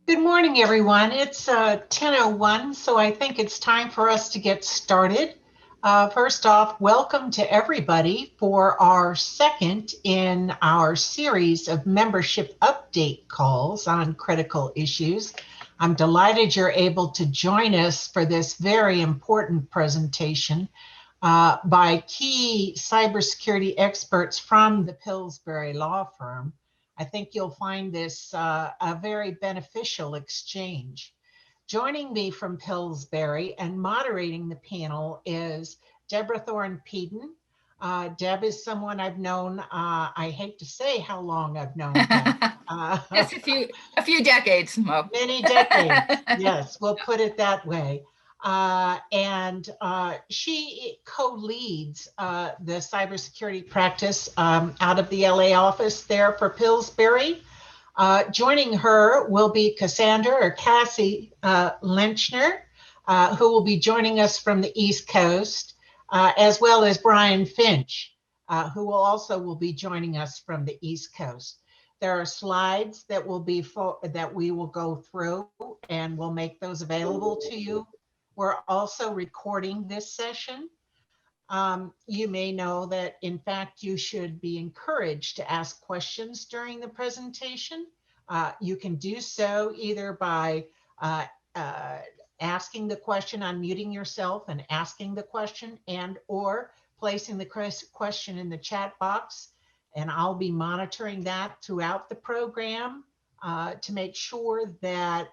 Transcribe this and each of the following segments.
Good morning, everyone. It's 10:01, so I think it's time for us to get started. First off, welcome to everybody for our second in our series of membership update calls on critical issues. I'm delighted you're able to join us for this very important presentation by key cybersecurity experts from the Pillsbury law firm. I think you'll find this a very beneficial exchange. Joining me from Pillsbury and moderating the panel is Deborah Thorne-Peden. Deb is someone I've known, I hate to say how long I've known Deb. Just a few decades, Mo. Many decades, yes, we'll put it that way. She co-leads the cybersecurity practice out of the LA office there for Pillsbury. Joining her will be Cassandra or Cassie Lynchner, who will be joining us from the East Coast, as well as Brian Finch, who will be joining us from the East Coast. There are slides that we will go through, and we'll make those available to you. We're also recording this session. You may know that, in fact, you should be encouraged to ask questions during the presentation. You can do so either by asking the question, unmuting yourself and asking the question, and or placing the question in the chat box. And I'll be monitoring that throughout the program to make sure that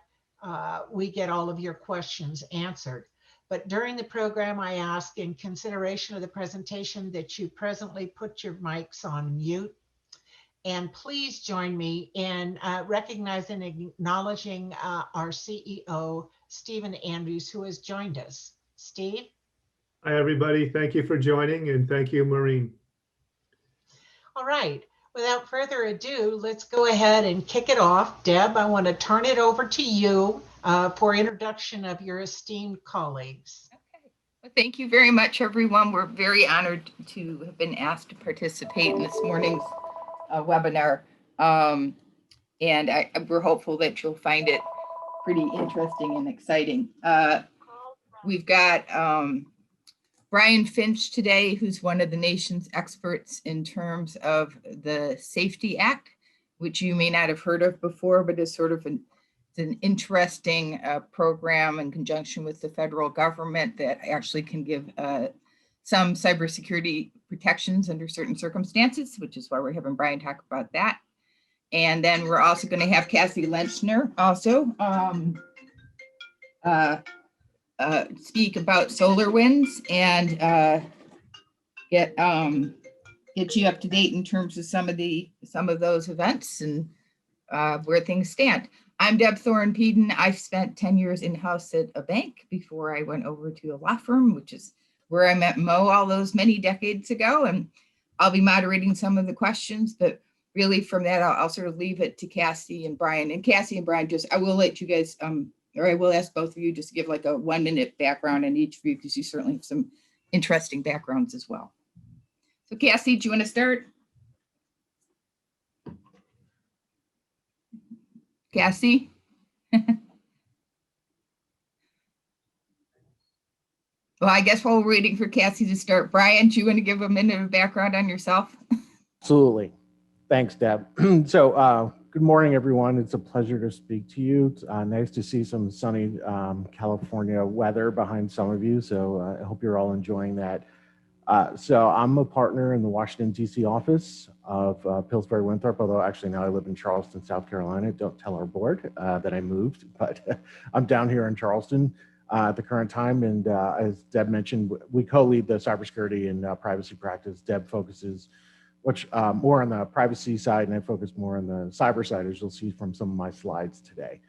we get all of your questions answered. But during the program, I ask, in consideration of the presentation, that you presently put your mics on mute. And please join me in recognizing and acknowledging our CEO, Stephen Andrews, who has joined us. Steve? Hi, everybody. Thank you for joining, and thank you, Maureen. All right. Without further ado, let's go ahead and kick it off. Deb, I want to turn it over to you for introduction of your esteemed colleagues. Okay. Well, thank you very much, everyone. We're very honored to have been asked to participate in this morning's webinar. We're hopeful that you'll find it pretty interesting and exciting. We've got Brian Finch today, who's one of the nation's experts in terms of the Safety Act, which you may not have heard of before, but is sort of an interesting program in conjunction with the federal government that actually can give some cybersecurity protections under certain circumstances, which is why we're having Brian talk about that. And then we're also going to have Cassie Lynchner also speak about SolarWinds and get you up to date in terms of some of those events and where things stand. I'm Deb Thorne-Peden. I spent 10 years in-house at a bank before I went over to a law firm, which is where I met Mo all those many decades ago. And I'll be moderating some of the questions, but really from that, I'll sort of leave it to Cassie and Brian. And Cassie and Brian, I will let you guys, or I will ask both of you just to give like a 1-minute background on each of you, because you certainly have some interesting backgrounds as well. So Cassie, do you want to start? Cassie? Well, I guess while we're waiting for Cassie to start, Brian, do you want to give a minute of background on yourself? Absolutely. Thanks, Deb. So good morning, everyone. It's a pleasure to speak to you. It's nice to see some sunny California weather behind some of you. So I hope you're all enjoying that. So I'm a partner in the Washington, D.C. office of Pillsbury Winthrop, although actually now I live in Charleston, South Carolina. Don't tell our board that I moved, but I'm down here in Charleston at the current time. And as Deb mentioned, we co-lead the cybersecurity and privacy practice. Deb focuses more on the privacy side, and I focus more on the cyber side, as you'll see from some of my slides today.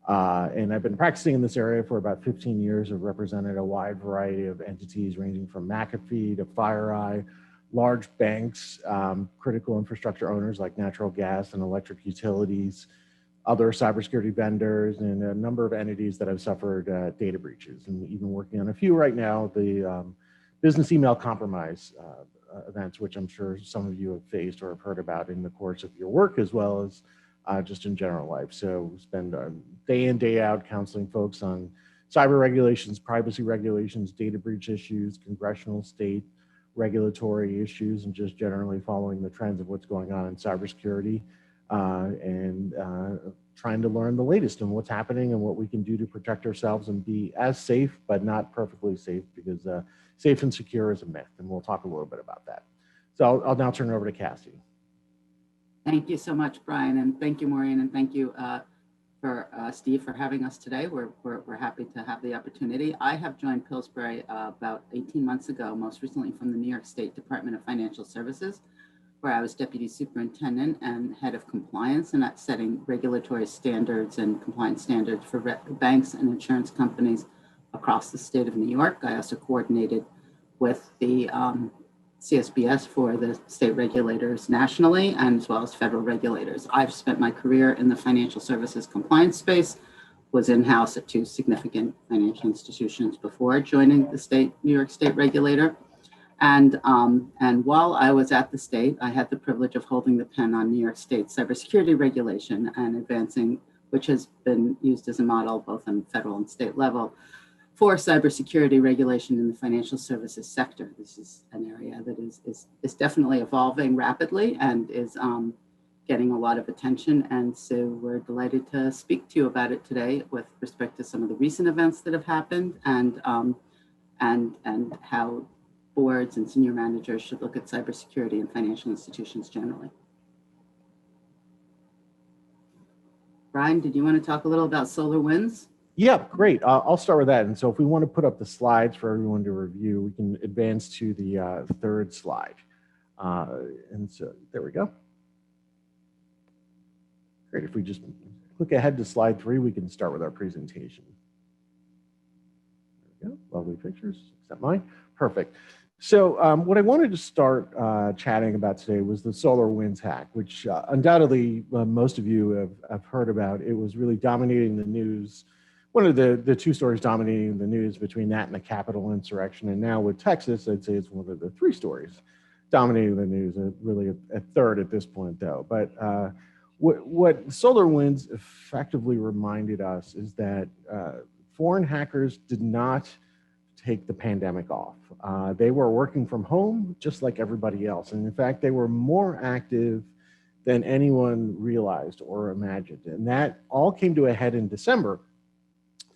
And I've been practicing in this area for about 15 years. I've represented a wide variety of entities ranging from McAfee to FireEye, large banks, critical infrastructure owners like natural gas and electric utilities, other cybersecurity vendors, and a number of entities that have suffered data breaches, and even working on a few right now, the business email compromise events, which I'm sure some of you have faced or have heard about in the course of your work, as well as just in general life. So we spend day in, day out counseling folks on cyber regulations, privacy regulations, data breach issues, congressional, state regulatory issues, and just generally following the trends of what's going on in cybersecurity and trying to learn the latest and what's happening and what we can do to protect ourselves and be as safe, but not perfectly safe, because safe and secure is a myth. And we'll talk a little bit about that. So I'll now turn it over to Cassie. Thank you so much, Brian, and thank you, Maureen, and thank you for Steve for having us today. We're happy to have the opportunity. I have joined Pillsbury about 18 months ago, most recently from the New York State Department of Financial Services, where I was Deputy Superintendent and Head of Compliance, and that's setting regulatory standards and compliance standards for banks and insurance companies across the state of New York. I also coordinated with the CSBS for the state regulators nationally, and as well as federal regulators. I've spent my career in the financial services compliance space, was in-house at 2 significant financial institutions before joining the New York State regulator. And while I was at the state, I had the privilege of holding the pen on New York State cybersecurity regulation and advancing, which has been used as a model both on federal and state level for cybersecurity regulation in the financial services sector. This is an area that is definitely evolving rapidly and is getting a lot of attention. And so we're delighted to speak to you about it today with respect to some of the recent events that have happened and how boards and senior managers should look at cybersecurity in financial institutions generally. Brian, did you want to talk a little about SolarWinds? Yeah, great. I'll start with that. And so if we want to put up the slides for everyone to review, we can advance to the third slide. And so there we go. Great. If we just click ahead to slide 3, we can start with our presentation. There we go. Lovely pictures, except mine. Perfect. So what I wanted to start chatting about today was the SolarWinds hack, which undoubtedly most of you have heard about. It was really dominating the news. One of the 2 stories dominating the news between that and the Capitol insurrection. And now with Texas, I'd say it's one of the 3 stories dominating the news, really a third at this point though. But what SolarWinds effectively reminded us is that foreign hackers did not take the pandemic off. They were working from home just like everybody else. And in fact, they were more active than anyone realized or imagined. And that all came to a head in December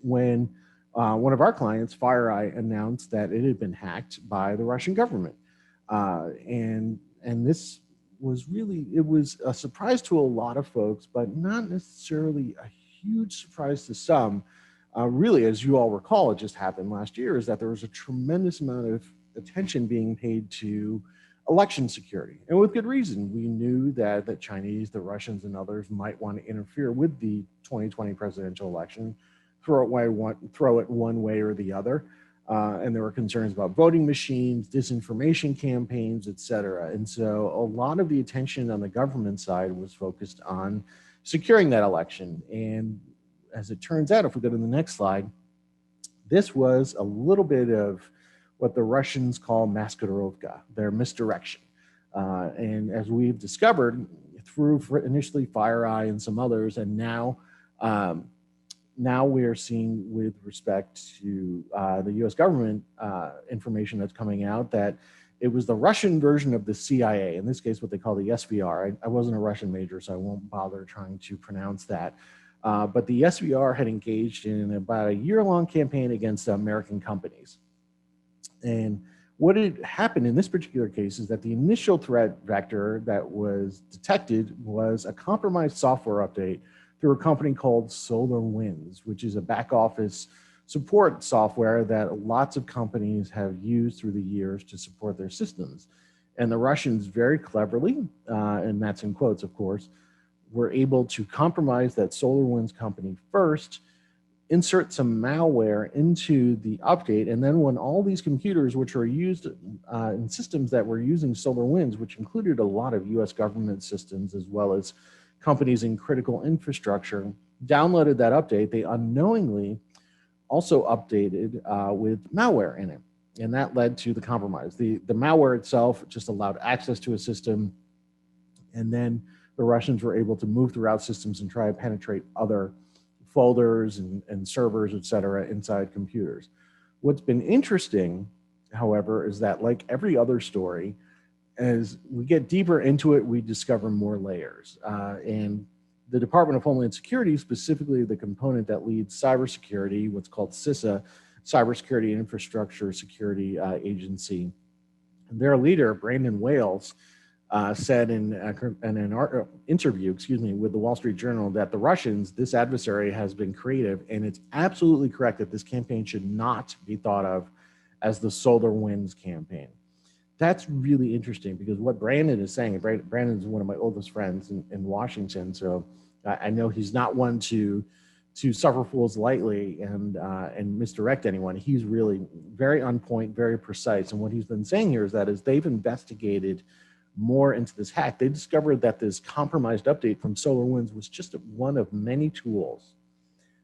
when one of our clients, FireEye, announced that it had been hacked by the Russian government. And this was really, it was a surprise to a lot of folks, but not necessarily a huge surprise to some. Really, as you all recall, it just happened last year, is that there was a tremendous amount of attention being paid to election security. And with good reason. We knew that the Chinese, the Russians, and others might want to interfere with the 2020 presidential election, throw it one way or the other. And there were concerns about voting machines, disinformation campaigns, et cetera. And so a lot of the attention on the government side was focused on securing that election. And as it turns out, if we go to the next slide, this was a little bit of what the Russians call maskirovka, their misdirection. And as we've discovered through initially FireEye and some others, and now we are seeing with respect to the US government information that's coming out that it was the Russian version of the CIA, in this case, what they call the SVR. I wasn't a Russian major, so I won't bother trying to pronounce that. But the SVR had engaged in about a year-long campaign against American companies. And what had happened in this particular case is that the initial threat vector that was detected was a compromised software update through a company called SolarWinds, which is a back office support software that lots of companies have used through the years to support their systems. And the Russians very cleverly, and that's in quotes, of course, were able to compromise that SolarWinds company first, insert some malware into the update, and then when all these computers, which are used in systems that were using SolarWinds, which included a lot of US government systems as well as companies in critical infrastructure, downloaded that update, they unknowingly also updated with malware in it. And that led to the compromise. The malware itself just allowed access to a system. And then the Russians were able to move throughout systems and try to penetrate other folders and servers, et cetera, inside computers. What's been interesting, however, is that like every other story, as we get deeper into it, we discover more layers. And the Department of Homeland Security, specifically the component that leads cybersecurity, what's called CISA, Cybersecurity Infrastructure Security Agency, and their leader, Brandon Wales, said in an interview, with the Wall Street Journal that the Russians, this adversary has been creative, and it's absolutely correct that this campaign should not be thought of as the SolarWinds campaign. That's really interesting because what Brandon is saying, Brandon is one of my oldest friends in Washington, so I know he's not one to suffer fools lightly and misdirect anyone. He's really very on point, very precise. And what he's been saying here is that as they've investigated more into this hack, they discovered that this compromised update from SolarWinds was just one of many tools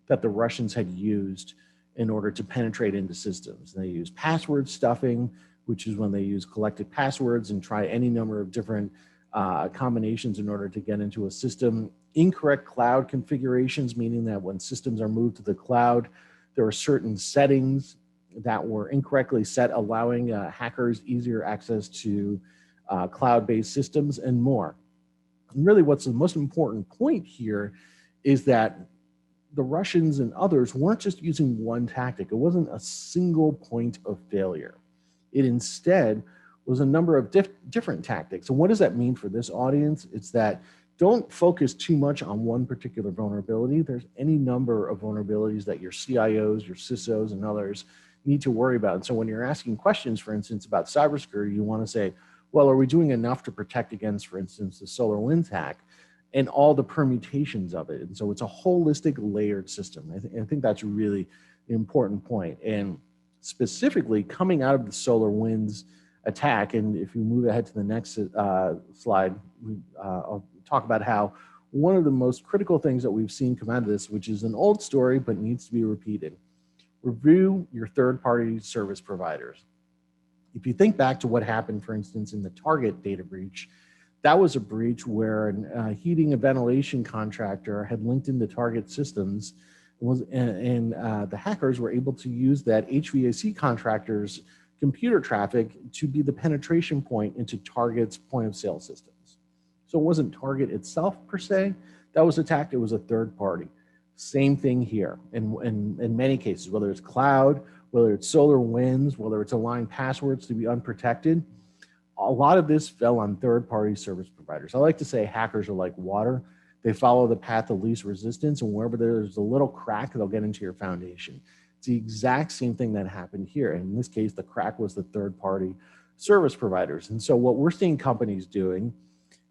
that the Russians had used in order to penetrate into systems. They used password stuffing, which is when they use collected passwords and try any number of different combinations in order to get into a system. Incorrect cloud configurations, meaning that when systems are moved to the cloud, there are certain settings that were incorrectly set, allowing hackers easier access to cloud-based systems and more. And really what's the most important point here is that the Russians and others weren't just using one tactic. It wasn't a single point of failure. It instead was a number of different tactics. And what does that mean for this audience? It's that don't focus too much on one particular vulnerability. There's any number of vulnerabilities that your CIOs, your CISOs, and others need to worry about. And so when you're asking questions, for instance, about cybersecurity, you want to say, well, are we doing enough to protect against, for instance, the SolarWinds hack and all the permutations of it? And so it's a holistic layered system. I think that's a really important point. And specifically coming out of the SolarWinds attack, and if you move ahead to the next slide, I'll talk about how one of the most critical things that we've seen come out of this, which is an old story but needs to be repeated. Review your third-party service providers. If you think back to what happened, for instance, in the Target data breach, that was a breach where a heating and ventilation contractor had linked into Target systems, and the hackers were able to use that HVAC contractor's computer traffic to be the penetration point into Target's point of sale systems. So it wasn't Target itself per se that was attacked, it was a third party. Same thing here in many cases, whether it's cloud, whether it's SolarWinds, whether it's allowing passwords to be unprotected, a lot of this fell on third-party service providers. I like to say hackers are like water. They follow the path of least resistance, and wherever there's a little crack, they'll get into your foundation. It's the exact same thing that happened here. And in this case, the crack was the third-party service providers. And so what we're seeing companies doing,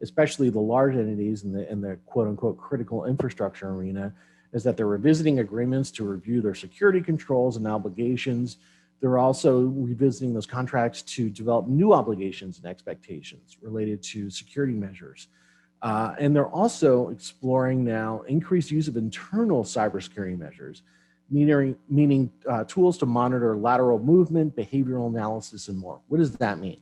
especially the large entities in the quote-unquote critical infrastructure arena, is that they're revisiting agreements to review their security controls and obligations. They're also revisiting those contracts to develop new obligations and expectations related to security measures. And they're also exploring now increased use of internal cybersecurity measures, meaning tools to monitor lateral movement, behavioral analysis, and more. What does that mean?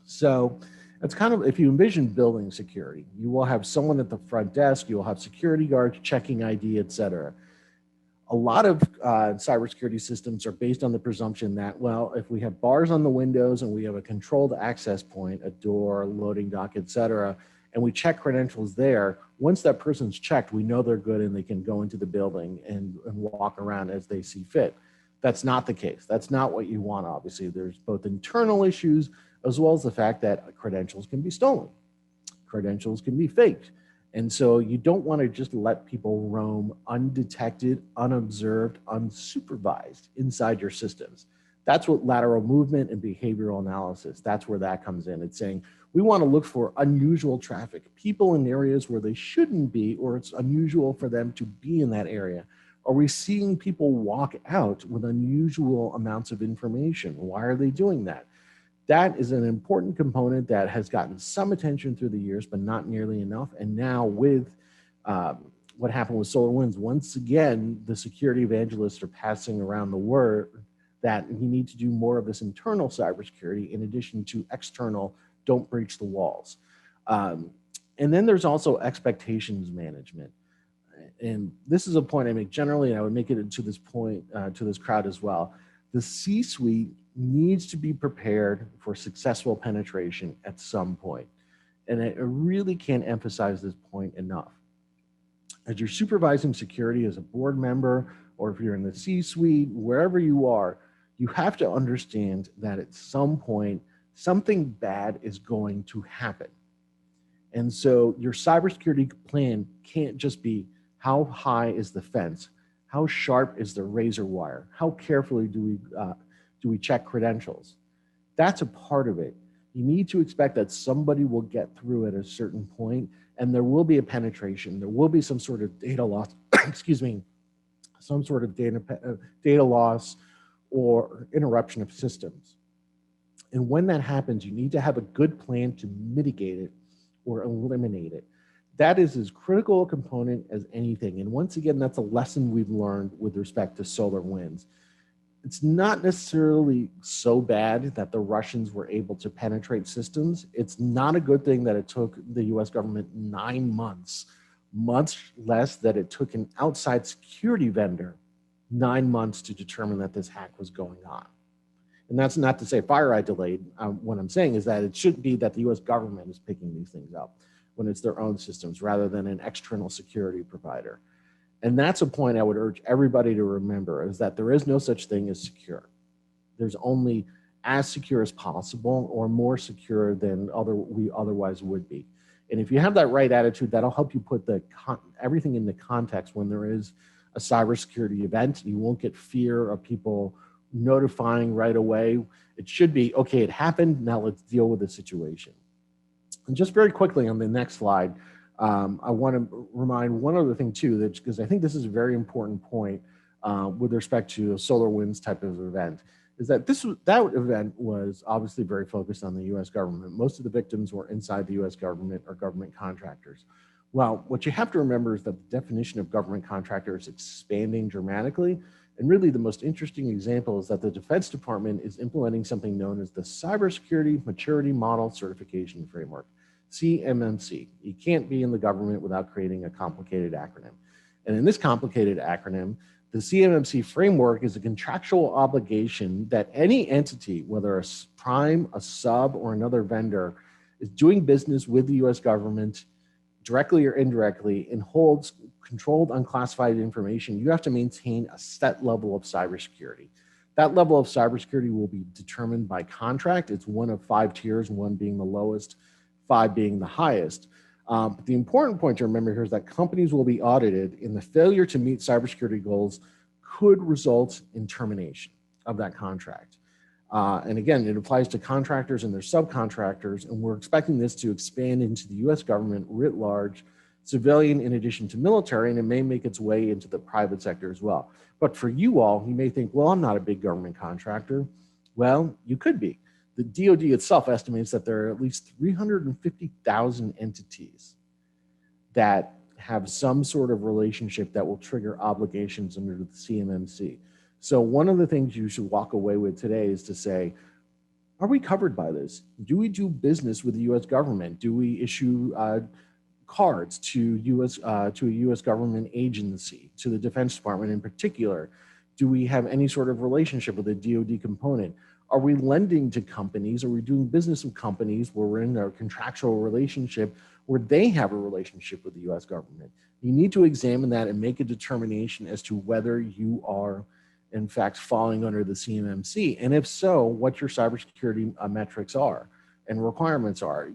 So it's kind of, if you envision building security, you will have someone at the front desk, you will have security guards checking ID, et cetera. A lot of cybersecurity systems are based on the presumption that, well, if we have bars on the windows and we have a controlled access point, a door, loading dock, et cetera, and we check credentials there, once that person's checked, we know they're good and they can go into the building and walk around as they see fit. That's not the case. That's not what you want, obviously. There's both internal issues as well as the fact that credentials can be stolen. Credentials can be faked. And so you don't want to just let people roam undetected, unobserved, unsupervised inside your systems. That's what lateral movement and behavioral analysis, that's where that comes in. It's saying we want to look for unusual traffic, people in areas where they shouldn't be, or it's unusual for them to be in that area. Are we seeing people walk out with unusual amounts of information? Why are they doing that? That is an important component that has gotten some attention through the years, but not nearly enough. And now with what happened with SolarWinds, once again, the security evangelists are passing around the word that you need to do more of this internal cybersecurity in addition to external, don't breach the walls. And then there's also expectations management. And this is a point I make generally, and I would make it to this point, to this crowd as well. The C-suite needs to be prepared for successful penetration at some point. And I really can't emphasize this point enough. As you're supervising security as a board member, or if you're in the C-suite, wherever you are, you have to understand that at some point, something bad is going to happen. And so your cybersecurity plan can't just be how high is the fence, how sharp is the razor wire, how carefully do we check credentials. That's a part of it. You need to expect that somebody will get through at a certain point, and there will be a penetration. There will be some sort of data loss, excuse me, some sort of data loss or interruption of systems. And when that happens, you need to have a good plan to mitigate it or eliminate it. That is as critical a component as anything. And once again, that's a lesson we've learned with respect to SolarWinds. It's not necessarily so bad that the Russians were able to penetrate systems. It's not a good thing that it took the US government 9 months, much less that it took an outside security vendor 9 months to determine that this hack was going on. And that's not to say FireEye delayed. What I'm saying is that it should be that the US government is picking these things up when it's their own systems rather than an external security provider. And that's a point I would urge everybody to remember, is that there is no such thing as secure. There's only as secure as possible or more secure than we otherwise would be. And if you have that right attitude, that'll help you put everything into context when there is a cybersecurity event. You won't get fear of people notifying right away. It should be, okay, it happened, now let's deal with the situation. And just very quickly on the next slide, I want to remind one other thing too, that because I think this is a very important point with respect to a SolarWinds type of event, is that that event was obviously very focused on the U.S. government. Most of the victims were inside the U.S. government or government contractors. Well, what you have to remember is that the definition of government contractor is expanding dramatically. And really the most interesting example is that the Defense Department is implementing something known as the Cybersecurity Maturity Model Certification Framework, CMMC. You can't be in the government without creating a complicated acronym. And in this complicated acronym, the CMMC framework is a contractual obligation that any entity, whether a prime, a sub, or another vendor, is doing business with the US government directly or indirectly and holds controlled unclassified information. You have to maintain a set level of cybersecurity. That level of cybersecurity will be determined by contract. It's one of 5 tiers, 1 being the lowest, 5 being the highest. But the important point to remember here is that companies will be audited, and the failure to meet cybersecurity goals could result in termination of that contract. And again, it applies to contractors and their subcontractors, and we're expecting this to expand into the US government writ large, civilian in addition to military, and it may make its way into the private sector as well. But for you all, you may think, well, I'm not a big government contractor. Well, you could be. The DoD itself estimates that there are at least 350,000 entities that have some sort of relationship that will trigger obligations under the CMMC. So one of the things you should walk away with today is to say, are we covered by this? Do we do business with the US government? Do we issue cards to a US government agency, to the Defense Department in particular? Do we have any sort of relationship with a DoD component? Are we lending to companies? Are we doing business with companies where we're in a contractual relationship where they have a relationship with the US government? You need to examine that and make a determination as to whether you are in fact falling under the CMMC. And if so, what your cybersecurity metrics are and requirements are.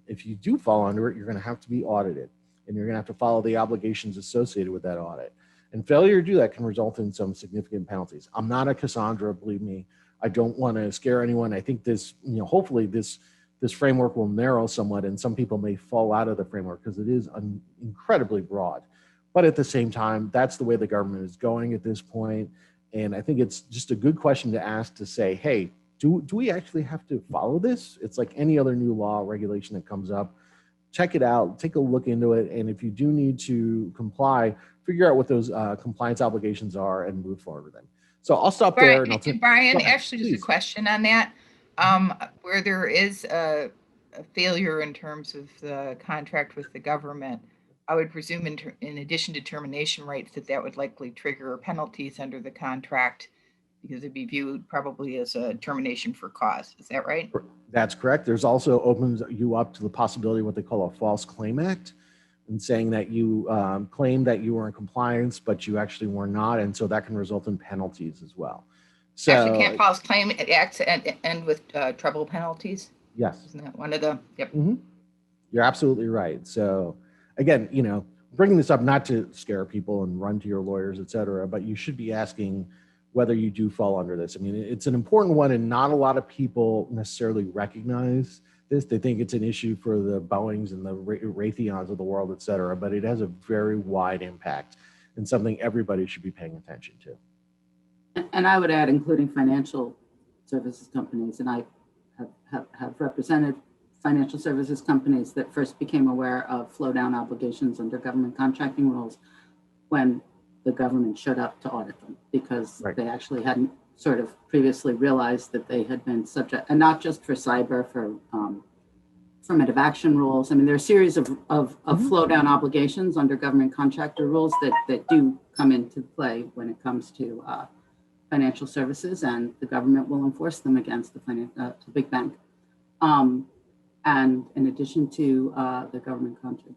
If you do fall under it, you're gonna have to be audited, and you're gonna have to follow the obligations associated with that audit. And failure to do that can result in some significant penalties. I'm not a Cassandra, believe me. I don't wanna scare anyone. I think this, hopefully this framework will narrow somewhat, and some people may fall out of the framework because it is incredibly broad. But at the same time, that's the way the government is going at this point. And I think it's just a good question to ask, to say, hey, do we actually have to follow this? It's like any other new law or regulation that comes up. Check it out, take a look into it. And if you do need to comply, figure out what those compliance obligations are and move forward with them. So I'll stop there. Brian, And I'll Brian, actually, just a question on that. Where there is a a failure in terms of the contract with the government, I would presume in addition to termination rights that would likely trigger penalties under the contract because it'd be viewed probably as a termination for cause. Is that right? That's correct. There's also opens you up to the possibility of what they call a false claim act, and saying that you claim that you were in compliance, but you actually were not. And so that can result in penalties as well. So actually, can't false claim acts end with treble penalties? Yes. Isn't that one of the, yep. Mm-hmm. You're absolutely right. So again, bringing this up not to scare people and run to your lawyers, et cetera, but you should be asking whether you do fall under this. I mean, it's an important one, and not a lot of people necessarily recognize this. They think it's an issue for the Boeings and the Raytheons of the world, et cetera, but it has a very wide impact and something everybody should be paying attention to. And I would add, including financial services companies, and I have represented financial services companies that first became aware of flow down obligations under government contracting rules when the government showed up to audit them, because Right. they actually hadn't sort of previously realized that they had been subject, and not just for cyber, for affirmative action rules. I mean, there are a series of flow down obligations under government contractor rules that do come into play when it comes to financial services, and the government will enforce them against the big bank. And in addition to the government contract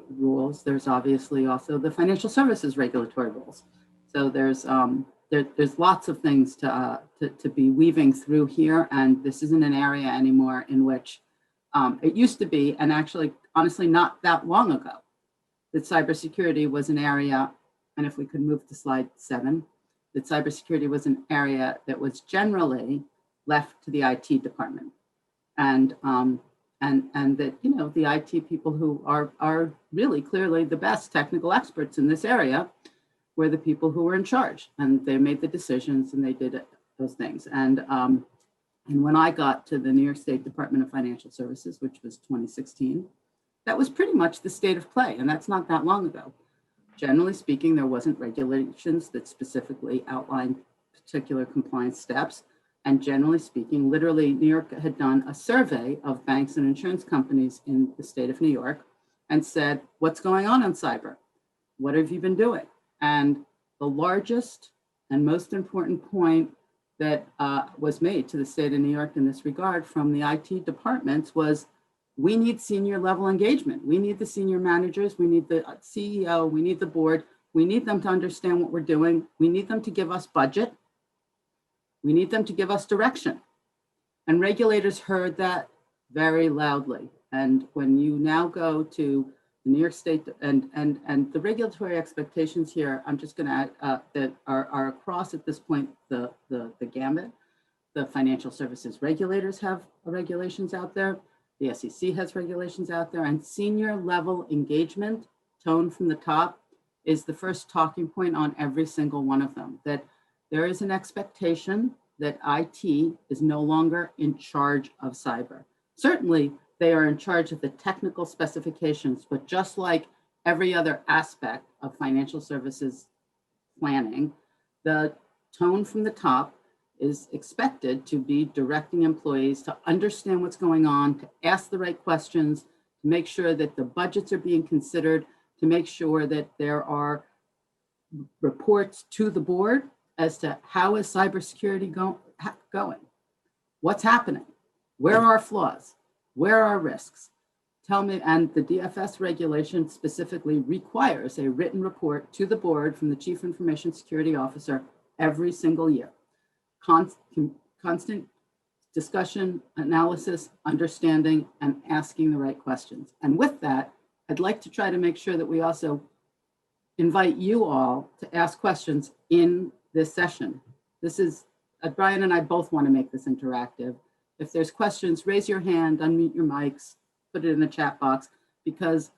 rules, there's obviously also the financial services regulatory rules. So there's lots of things to be weaving through here, and this isn't an area anymore in which it used to be, and actually, honestly, not that long ago, that cybersecurity was an area, and if we could move to slide 7, that cybersecurity was an area that was generally left to the IT department. And that, the IT people who are really clearly the best technical experts in this area were the people who were in charge, and they made the decisions and they did those things. And when I got to the New York State Department of Financial Services, which was 2016, that was pretty much the state of play, and that's not that long ago. Generally speaking, there wasn't regulations that specifically outlined particular compliance steps. And generally speaking, literally, New York had done a survey of banks and insurance companies in the state of New York and said, what's going on cyber? What have you been doing? And the largest and most important point that was made to the state of New York in this regard from the IT departments was, we need senior level engagement. We need the senior managers. We need the CEO. We need the board. We need them to understand what we're doing. We need them to give us budget. We need them to give us direction. And regulators heard that very loudly. And when you now go to the New York State and the regulatory expectations here, I'm just going to add that are across at this point the gamut. The financial services regulators have regulations out there. The SEC has regulations out there, and senior level engagement, tone from the top, is the first talking point on every single one of them. That there is an expectation that IT is no longer in charge of cyber. Certainly, they are in charge of the technical specifications, but just like every other aspect of financial services planning, the tone from the top is expected to be directing employees to understand what's going on, to ask the right questions, to make sure that the budgets are being considered, to make sure that there are reports to the board as to how is cybersecurity going? What's happening? Where are flaws? Where are risks? Tell me, and the DFS regulation specifically requires a written report to the board from the Chief Information Security Officer every single year. Constant discussion, analysis, understanding, and asking the right questions. And with that, I'd like to try to make sure that we also invite you all to ask questions in this session. This is, Brian and I both want to make this interactive. If there's questions, raise your hand, unmute your mics, put it in the chat box, because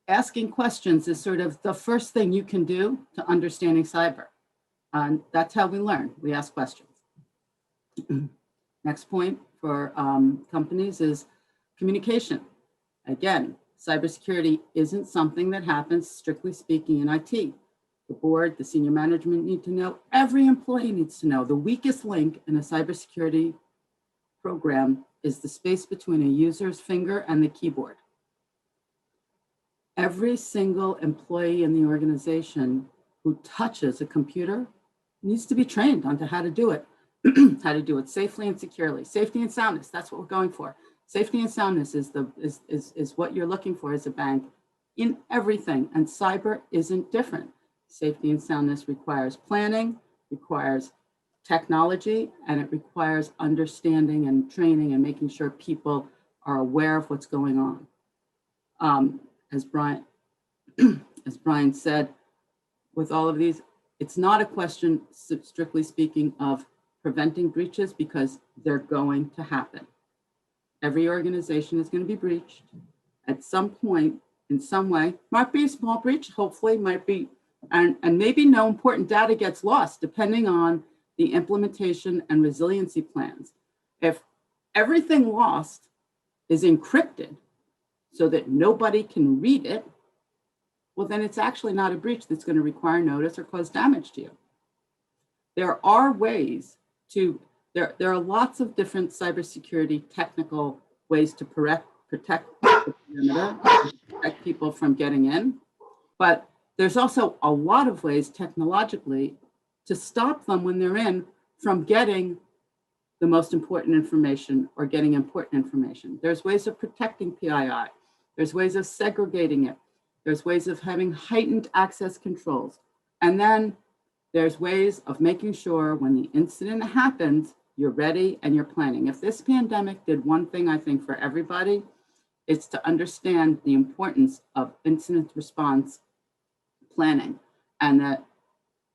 asking questions is sort of the first thing you can do to understanding cyber. And that's how we learn, we ask questions. Next point for companies is communication. Again, cybersecurity isn't something that happens, strictly speaking, in IT. The board, the senior management need to know, every employee needs to know. The weakest link in a cybersecurity program is the space between a user's finger and the keyboard. Every single employee in the organization who touches a computer needs to be trained on how to do it, how to do it safely and securely. Safety and soundness, that's what we're going for. Safety and soundness is what you're looking for as a bank in everything, and cyber isn't different. Safety and soundness requires planning, requires technology, and it requires understanding and training and making sure people are aware of what's going on. As Brian said, with all of these, it's not a question, strictly speaking, of preventing breaches, because they're going to happen. Every organization is going to be breached at some point in some way. Might be a small breach, hopefully, might be, and maybe no important data gets lost, depending on the implementation and resiliency plans. If everything lost is encrypted so that nobody can read it, well, then it's actually not a breach that's going to require notice or cause damage to you. There are ways to, there are lots of different cybersecurity technical ways to protect the perimeter, protect people from getting in, but there's also a lot of ways technologically to stop them when they're in from getting the most important information or getting important information. There's ways of protecting PII. There's ways of segregating it. There's ways of having heightened access controls. And then there's ways of making sure when the incident happens, you're ready and you're planning. If this pandemic did one thing, I think, for everybody, it's to understand the importance of incident response planning, and that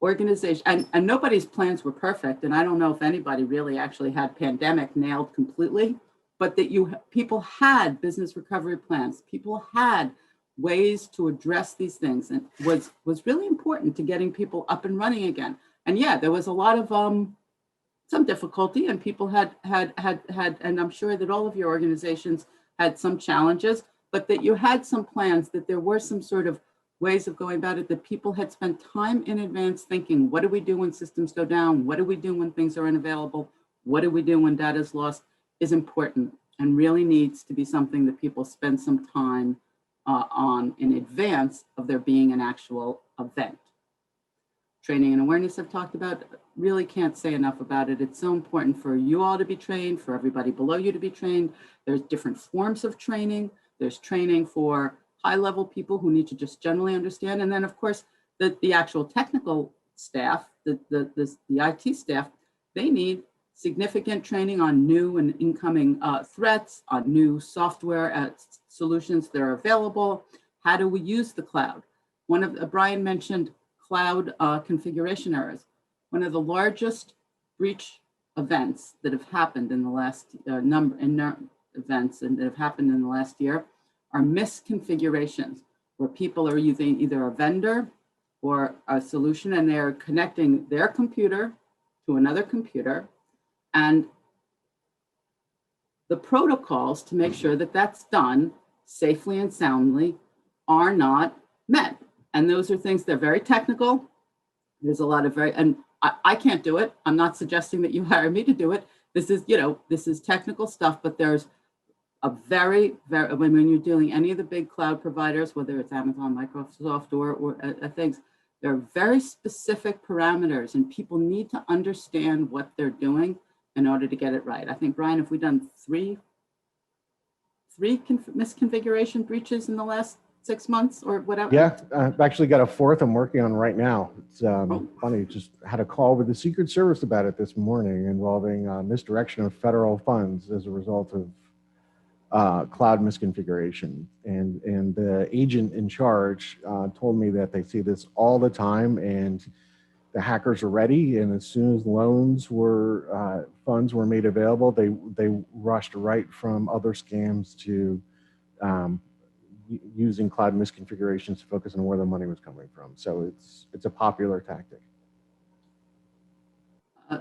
organization, and nobody's plans were perfect. And I don't know if anybody really actually had pandemic nailed completely, but that people had business recovery plans. People had ways to address these things, and was really important to getting people up and running again. And yeah, there was a lot of some difficulty, and people had, and I'm sure that all of your organizations had some challenges, but that you had some plans, that there were some sort of ways of going about it, that people had spent time in advance thinking, what do we do when systems go down? What do we do when things are unavailable? What do we do when data is lost? Is important, and really needs to be something that people spend some time on in advance of there being an actual event. Training and awareness I've talked about, really can't say enough about it. It's so important for you all to be trained, for everybody below you to be trained. There's different forms of training. There's training for high-level people who need to just generally understand. And then, of course, the actual technical staff, the IT staff, they need significant training on new and incoming threats, on new software solutions that are available. How do we use the cloud? Brian mentioned cloud configuration errors. One of the largest breach events that have happened in the last events and that have happened in the last year are misconfigurations, where people are using either a vendor or a solution, and they're connecting their computer to another computer, and the protocols to make sure that that's done safely and soundly are not met. And those are things that are very technical. There's a lot of and I can't do it. I'm not suggesting that you hire me to do it. This is technical stuff, but there's a very, when you're doing any of the big cloud providers, whether it's Amazon, Microsoft, or things, there are very specific parameters, and people need to understand what they're doing in order to get it right. I think, Brian, if we've done three misconfiguration breaches in the last 6 months or whatever. Yeah, I've actually got a fourth I'm working on right now. It's funny, just had a call with the Secret Service about it this morning, involving misdirection of federal funds as a result of cloud misconfiguration. And the agent in charge told me that they see this all the time, and the hackers are ready. And as soon as funds were made available, they rushed right from other scams to using cloud misconfigurations to focus on where the money was coming from. So it's a popular tactic.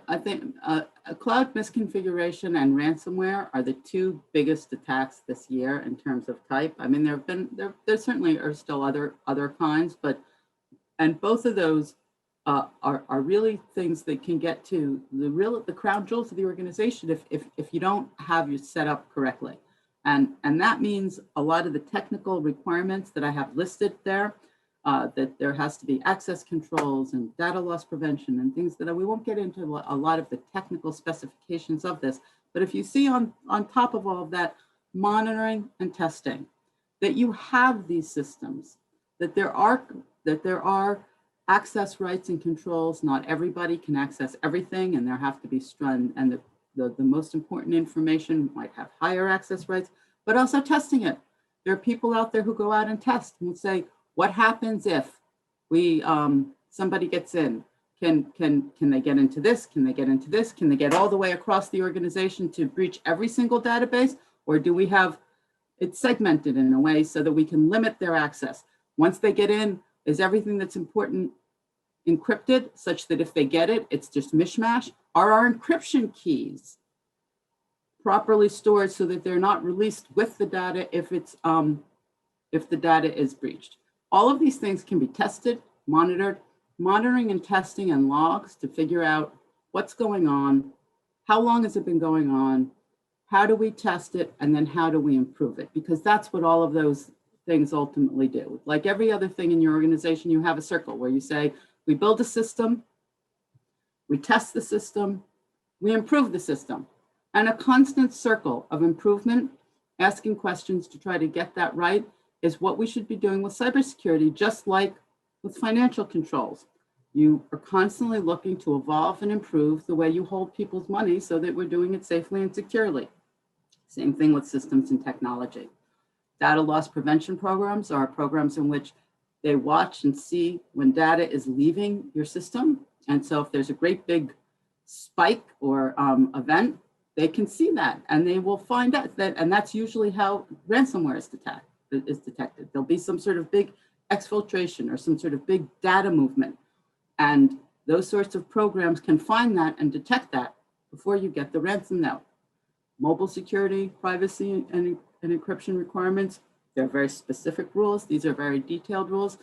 I think cloud misconfiguration and ransomware are the two biggest attacks this year in terms of type. I mean, there certainly are still other kinds, and both of those are really things that can get to the crown jewels of the organization if you don't have your set up correctly. And that means a lot of the technical requirements that I have listed there, that there has to be access controls and data loss prevention and things that we won't get into a lot of the technical specifications of this. But if you see on top of all of that, monitoring and testing, that you have these systems, that there are access rights and controls. Not everybody can access everything, and there have to be strong, and the most important information might have higher access rights, but also testing it. There are people out there who go out and test and say, what happens if somebody gets in? Can they get into this? Can they get into this? Can they get all the way across the organization to breach every single database? Or do we have it segmented in a way so that we can limit their access? Once they get in, is everything that's important encrypted such that if they get it, it's just mishmash? Are our encryption keys properly stored so that they're not released with the data if the data is breached? All of these things can be tested, monitored, monitoring and testing and logs to figure out what's going on, how long has it been going on, how do we test it, and then how do we improve it? Because that's what all of those things ultimately do. Like every other thing in your organization, you have a circle where you say, we build a system, we test the system, we improve the system. And a constant circle of improvement, asking questions to try to get that right, is what we should be doing with cybersecurity, just like with financial controls. You are constantly looking to evolve and improve the way you hold people's money so that we're doing it safely and securely. Same thing with systems and technology. Data loss prevention programs are programs in which they watch and see when data is leaving your system. And so if there's a great big spike or event, they can see that and they will find out that, and that's usually how ransomware is detected. There'll be some sort of big exfiltration or some sort of big data movement. And those sorts of programs can find that and detect that before you get the ransom note. Mobile security, privacy, and encryption requirements, they're very specific rules. These are very detailed rules.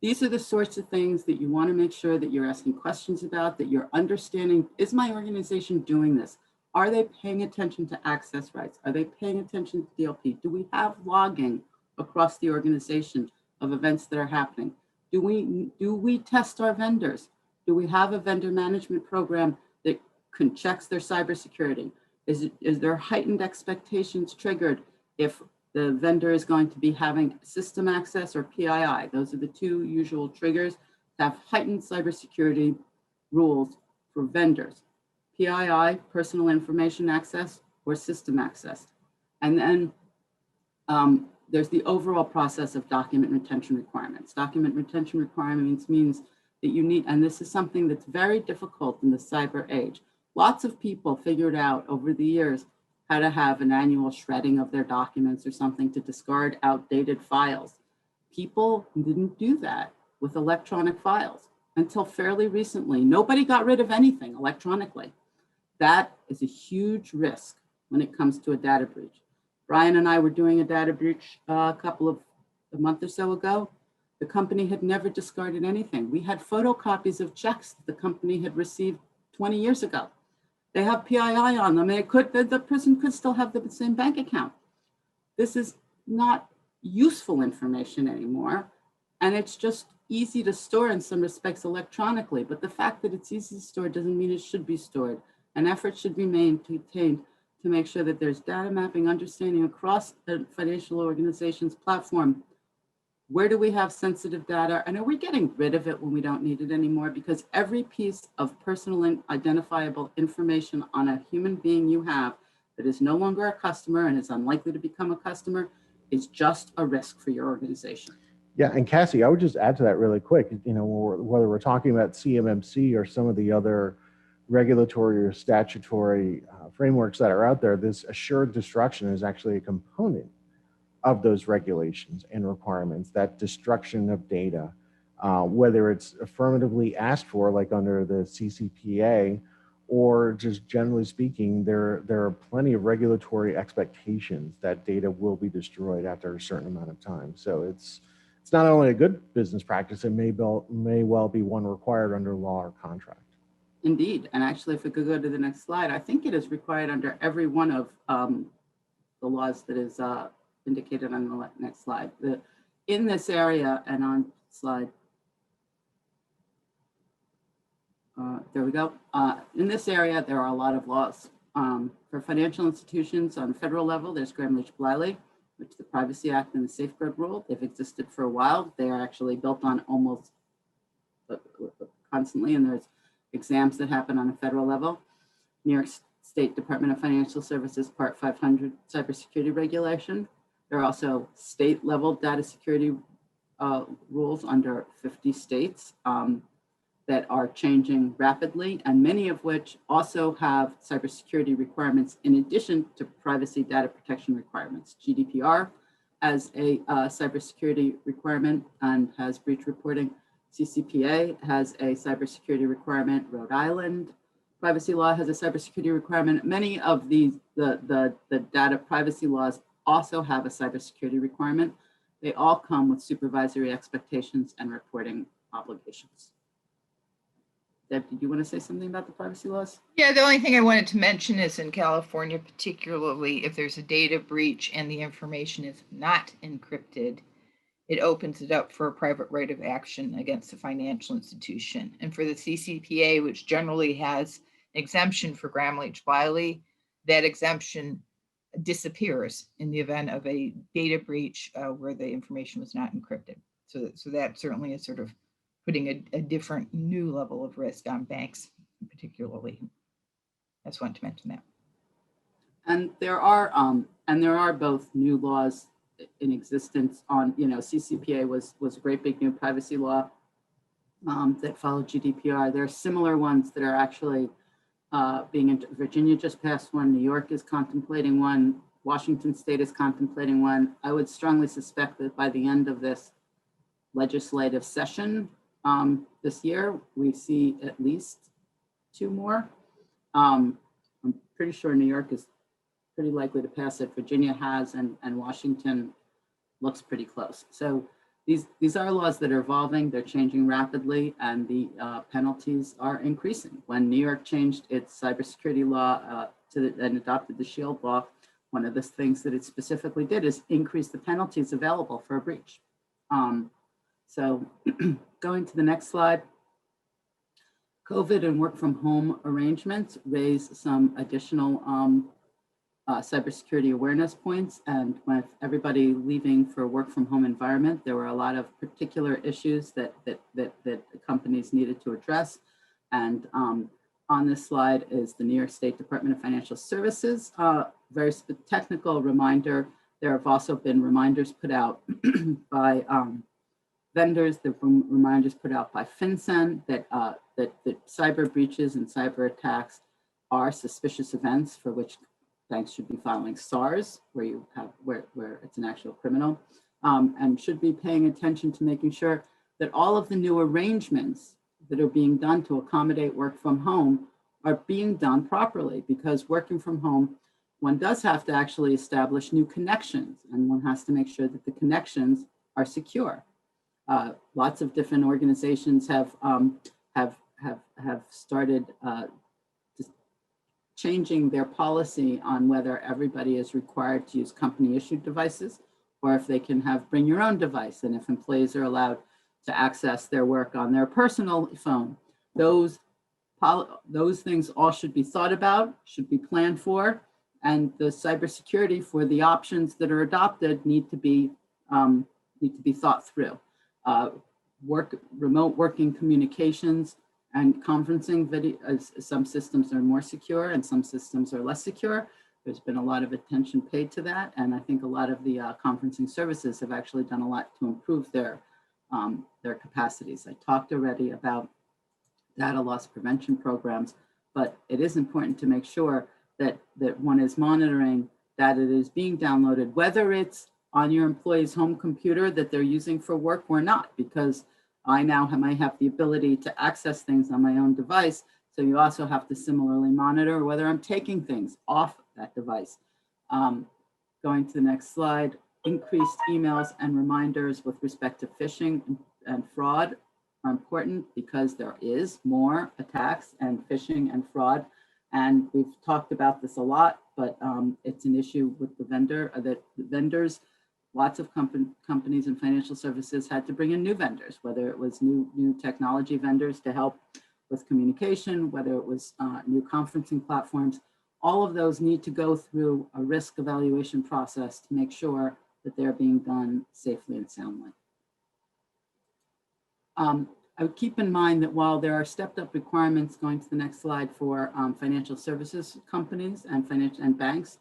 These are the sorts of things that you want to make sure that you're asking questions about, that you're understanding, is my organization doing this? Are they paying attention to access rights? Are they paying attention to DLP? Do we have logging across the organization of events that are happening? Do we test our vendors? Do we have a vendor management program that checks their cybersecurity? Is there heightened expectations triggered if the vendor is going to be having system access or PII? Those are the two usual triggers to have heightened cybersecurity rules for vendors. PII, personal information access, or system access. And then there's the overall process of document retention requirements. Document retention requirements means that you need, and this is something that's very difficult in the cyber age. Lots of people figured out over the years how to have an annual shredding of their documents or something to discard outdated files. People didn't do that with electronic files until fairly recently. Nobody got rid of anything electronically. That is a huge risk when it comes to a data breach. Brian and I were doing a data breach a month or so ago. The company had never discarded anything. We had photocopies of checks that the company had received 20 years ago. They have PII on them, and the person could still have the same bank account. This is not useful information anymore, and it's just easy to store in some respects electronically, but the fact that it's easy to store doesn't mean it should be stored. An effort should be maintained to make sure that there's data mapping understanding across the financial organization's platform. Where do we have sensitive data, and are we getting rid of it when we don't need it anymore? Because every piece of personal and identifiable information on a human being you have that is no longer a customer and is unlikely to become a customer is just a risk for your organization. Yeah, and Cassie, I would just add to that really quick, whether we're talking about CMMC or some of the other regulatory or statutory frameworks that are out there, this assured destruction is actually a component of those regulations and requirements, that destruction of data, whether it's affirmatively asked for, like under the CCPA, or just generally speaking, there are plenty of regulatory expectations that data will be destroyed after a certain amount of time. So it's It's not only a good business practice, it may well be one required under law or contract. Indeed. And actually, if we could go to the next slide, I think it is required under every one of the laws that is indicated on the next slide. In this area and on slide, there we go. In this area, there are a lot of laws. For financial institutions on federal level, there's Gramm-Leach-Bliley, which is the Privacy Act and the Safeguard Rule. They've existed for a while. They are actually built on almost constantly, and there's exams that happen on a federal level. New York State Department of Financial Services Part 500 cybersecurity regulation. There are also state level data security rules under 50 states that are changing rapidly, and many of which also have cybersecurity requirements in addition to privacy data protection requirements. GDPR as a cybersecurity requirement and has breach reporting. CCPA has a cybersecurity requirement. Rhode Island privacy law has a cybersecurity requirement. Many of these, the data privacy laws also have a cybersecurity requirement. They all come with supervisory expectations and reporting obligations. Deb, did you want to say something about the privacy laws? Yeah, the only thing I wanted to mention is in California, particularly if there's a data breach and the information is not encrypted, it opens it up for a private right of action against a financial institution. And for the CCPA, which generally has an exemption for Gramm-Leach-Bliley, that exemption disappears in the event of a data breach where the information was not encrypted. So that certainly is sort of putting a different new level of risk on banks, particularly. I just wanted to mention that. And there are both new laws in existence on, CCPA was a great big new privacy law that followed GDPR. There are similar ones that are actually Virginia just passed one, New York is contemplating one, Washington State is contemplating one. I would strongly suspect that by the end of this legislative session this year, we see at least 2 more. I'm pretty sure New York is pretty likely to pass it. Virginia has, and Washington looks pretty close. So these are laws that are evolving, they're changing rapidly, and the penalties are increasing. When New York changed its cybersecurity law and adopted the SHIELD law, one of the things that it specifically did is increase the penalties available for a breach. So going to the next slide. COVID and work from home arrangements raise some additional cybersecurity awareness points. And with everybody leaving for a work from home environment, there were a lot of particular issues that the companies needed to address. And on this slide is the New York State Department of Financial Services. Very technical reminder. There have also been reminders put out by vendors, the reminders put out by FinCEN that cyber breaches and cyber attacks are suspicious events for which banks should be filing SARS, where it's an actual criminal, and should be paying attention to making sure that all of the new arrangements that are being done to accommodate work from home are being done properly, because working from home, one does have to actually establish new connections, and one has to make sure that the connections are secure. Lots of different organizations have started just changing their policy on whether everybody is required to use company issued devices, or if they can bring your own device, and if employees are allowed to access their work on their personal phone. Those things all should be thought about, should be planned for, and the cybersecurity for the options that are adopted need to be thought through. Remote working communications and conferencing video, some systems are more secure and some systems are less secure. There's been a lot of attention paid to that, and I think a lot of the conferencing services have actually done a lot to improve their capacities. I talked already about data loss prevention programs, but it is important to make sure that one is monitoring that it is being downloaded, whether it's on your employee's home computer that they're using for work or not, because I now might have the ability to access things on my own device. So you also have to similarly monitor whether I'm taking things off that device. Going to the next slide. increased emails and reminders with respect to phishing and fraud are important because there is more attacks and phishing and fraud. And we've talked about this a lot, but it's an issue with the vendors. Lots of companies and financial services had to bring in new vendors, whether it was new technology vendors to help with communication, whether it was new conferencing platforms. All of those need to go through a risk evaluation process to make sure that they're being done safely and soundly. I would keep in mind that while there are stepped up requirements, going to the next slide, for financial services companies and banks,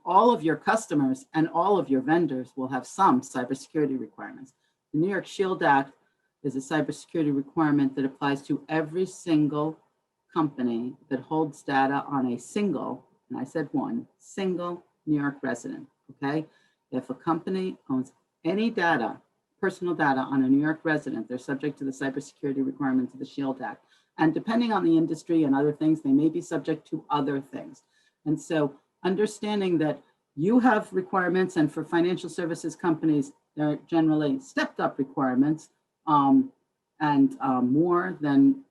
all of your customers and all of your vendors will have some cybersecurity requirements. The New York Shield Act is a cybersecurity requirement that applies to every single company that holds data on a single, and I said one, single New York resident, okay? If a company owns any data, personal data on a New York resident, they're subject to the cybersecurity requirements of the Shield Act. And depending on the industry and other things, they may be subject to other things. And so understanding that you have requirements, and for financial services companies, they're generally stepped up requirements, and more than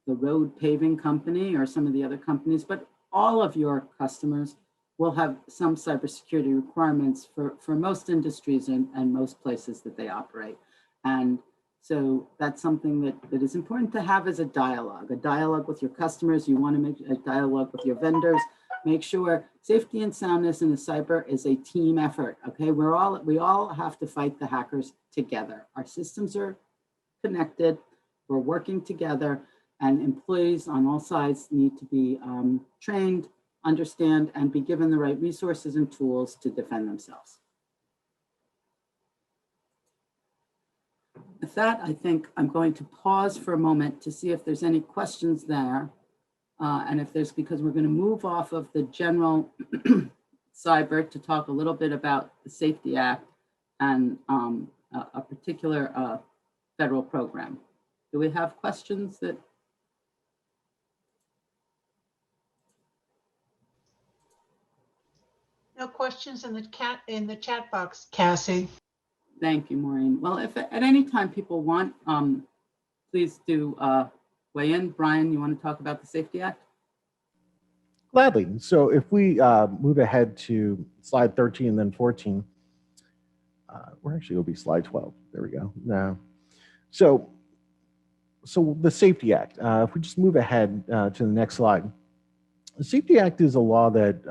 the road paving company or some of the other companies, but all of your customers will have some cybersecurity requirements for most industries and most places that they operate. And so that's something that is important to have as a dialogue with your customers. You want to make a dialogue with your vendors. Make sure safety and soundness in the cyber is a team effort, okay? We all have to fight the hackers together. Our systems are connected, we're working together, and employees on all sides need to be trained, understand, and be given the right resources and tools to defend themselves. With that, I think I'm going to pause for a moment to see if there's any questions there. And if there's, because we're going to move off of the general cyber to talk a little bit about the Safety Act and a particular federal program. Do we have questions that? No questions in the chat box, Cassie. Thank you, Maureen. Well, if at any time people want, please do weigh in. Brian, you want to talk about the Safety Act? Gladly. So if we move ahead to slide 13 and then 14, we're actually will be slide 12. There we go. Now, so the Safety Act. If we just move ahead to the next slide, the Safety Act is a law that